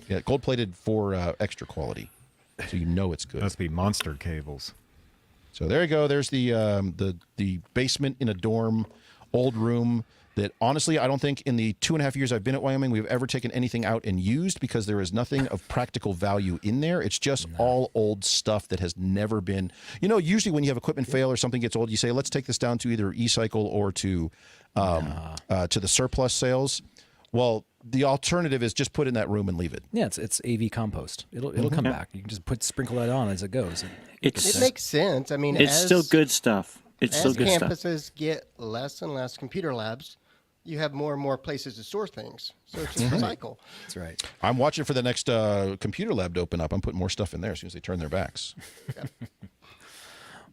yeah, gold plated for extra quality, so you know it's good. Must be monster cables. So there you go. There's the basement in a dorm, old room that honestly I don't think in the 2.5 years I've been at Wyoming we've ever taken anything out and used because there is nothing of practical value in there. It's just all old stuff that has never been. You know, usually when you have equipment fail or something gets old, you say let's take this down to either e-cycle or to the surplus sales. Well, the alternative is just put it in that room and leave it. Yeah, it's AV compost. It'll come back. You can just sprinkle that on as it goes. It's It makes sense. I mean, it's as, still good stuff. It's still as good stuff. campuses get less and less computer labs, you have more and more places to store things. So it's just a cycle. That's right. I'm watching for the next computer lab to open up. I'm putting more stuff in there as soon as they turn their backs.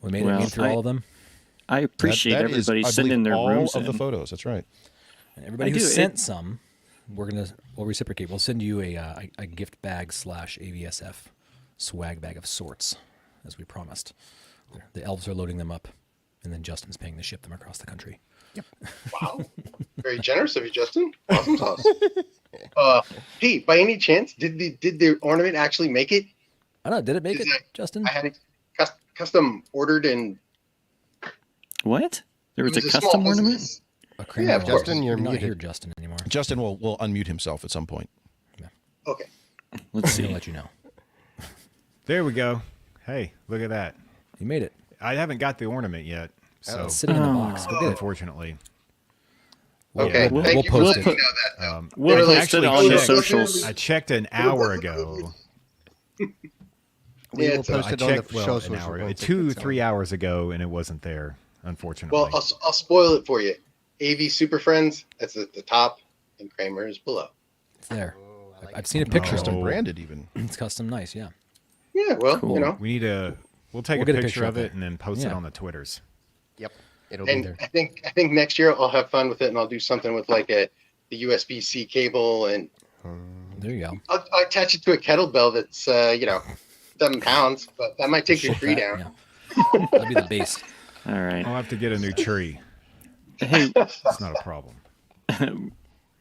We made Well, it through I- all of them. I appreciate That is, everybody I sending believe, their all rooms of the in. photos. That's right. And everybody I who do. sent some, we'll reciprocate. We'll send you a gift bag / AVSF swag bag of sorts, as we promised. The elves are loading them up, and then Justin's paying to ship them across the country. Wow. Very generous of you, Justin. Awesome sauce. Hey, by any chance, did the ornament actually make it? I don't know. Did it make Is it, that- Justin? I had it custom ordered and What? There was, it a small custom ornament? business. A cream Yeah, roll. of course. Justin, you're not muted. here, Justin, anymore. Justin will unmute himself at some point. Okay. Let's He'll see. let you know. There we go. Hey, look at that. You made it. I haven't got the ornament yet, so It's sitting in the box. Go get it. unfortunately. Okay. We'll- Thank we'll you post for it. letting me know that. Now. We'll They were post it like, on the "Oh, socials. I checked an hour ago. We Yeah, will it's- post I it on the checked show an social hour, once it 2, gets 3 on. hours ago, and it wasn't there. Unfortunately. Well, I'll spoil it for you. AV SuperFriends, that's at the top, and Kramer is below. It's there. I've seen a picture. Custom branded even. It's custom nice, yeah. Yeah, well, Cool. you know. we need to. We'll take We'll a get a picture picture of of it it. and then post it Yeah. on the Twitters. Yep. It'll be And there. I think next year I'll have fun with it, and I'll do something with like the USB-C cable, and There you go. I'll attach it to a kettlebell that's 7 pounds, but that might take your Ship tree that, down. yeah. That'd be the base. All right. I'll have to get a new tree. Hey, It's not a problem.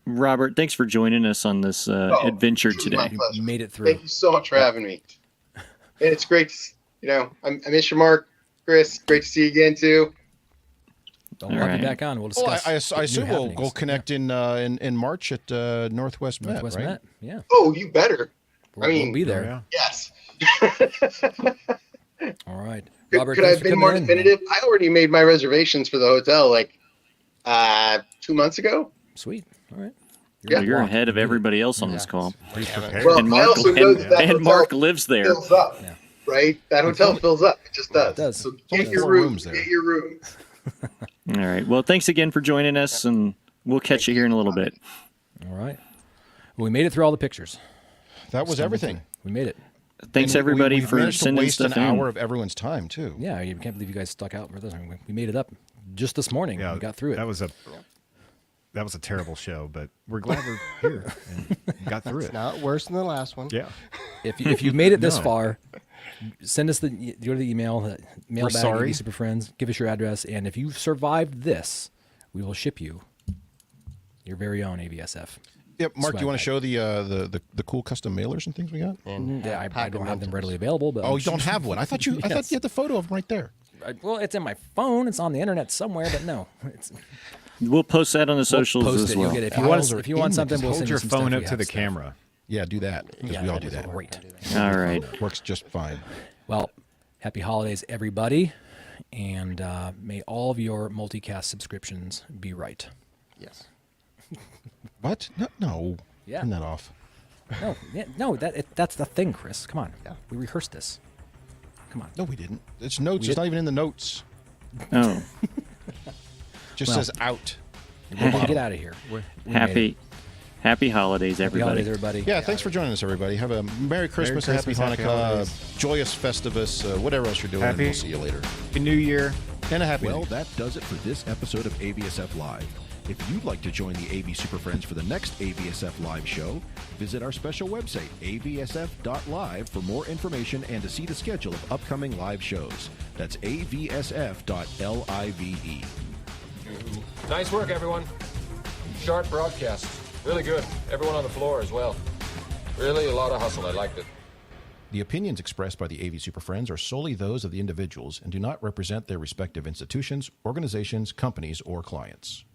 Robert, thanks for joining us on this adventure it's my today. pleasure. You made it through. Thank you so much for having me. And it's great. I miss your Mark, Chris. Great to see you again too. Don't All have right. you back on. We'll Well, discuss. I new assume we'll happenings. connect in March at Northwest Met, Northwest right? Met. Yeah. Oh, you better. We'll be Oh, there. yeah. Yes. All right. Could, Robert, could I thanks have for been coming more in. definitive? I already made my reservations for the hotel 2 months ago. Sweet. All right. Yeah. You're ahead of everybody else on this call. He's prepared. Well, And I Mark, also know that and hotel Mark lives there. fills up, Yeah. right? That hotel fills up. It just does. It does. So Only get your 4 room. rooms there. Get your room. All right. Well, thanks again for joining us, and we'll catch you here in a little bit. All right. Well, we made it through all the pictures. That was everything. We made it. Thanks And everybody we've for managed to sending waste stuff an in. hour of everyone's time too. Yeah, you can't believe you guys stuck out with this. We made it up just this morning. Yeah, we got through it. That was a terrible show, but we're glad we're here and got through It's it. not worse than the last one. Yeah. If you've made it this No. far, send us go to the email, mailbag sorry. AV SuperFriends. Give us your address, and if you've survived this, we will ship you your very own AVSF. Yep, Mark, do you want to Swag show the cool custom mailers and things we got? And Yeah, I pack don't have them lanterns. readily available, but Oh, you don't have one. I thought you Yes. had the photo of them right there. Well, it's in my phone. It's on the internet somewhere, but no. It's, We'll post that on the socials post as it. well. You'll get it. Files If you are want in something, the- we'll Hold send your you some phone stuff. up We to have the stuff. camera. Yeah, do that. 'cause we all do that. Great. All right. Works just fine. Well, happy holidays, everybody, and may all of your multicast subscriptions be right. Yes. What? No. Yeah. Turn that off. No, that's the thing, Chris. Come on. Yeah. We rehearsed this. Come on. No, we didn't. It's notes. We It's did- not even in the notes. Oh, Just Well, says out. We're gonna get out of here. We made it. happy holidays, Happy everybody. holidays, everybody. Yeah, thanks for joining us, everybody. Have a Merry Christmas, a Happy Christmas, Happy Hanukkah, holidays. joyous Festivus, whatever else you're doing. Happy- We'll see you later. New Year. And a happy Well, New Year. that does it for this episode of AVSF Live. If you'd like to join the AV SuperFriends for the next AVSF Live show, visit our special website, avsf.live, for more information and to see the schedule of upcoming live shows. That's avsf.live. Nice work, everyone. Sharp broadcast. Really good. Everyone on the floor as well. Really a lot of hustle. I liked it. The opinions expressed by the AV SuperFriends are solely those of the individuals and do not represent their respective institutions, organizations, companies, or clients.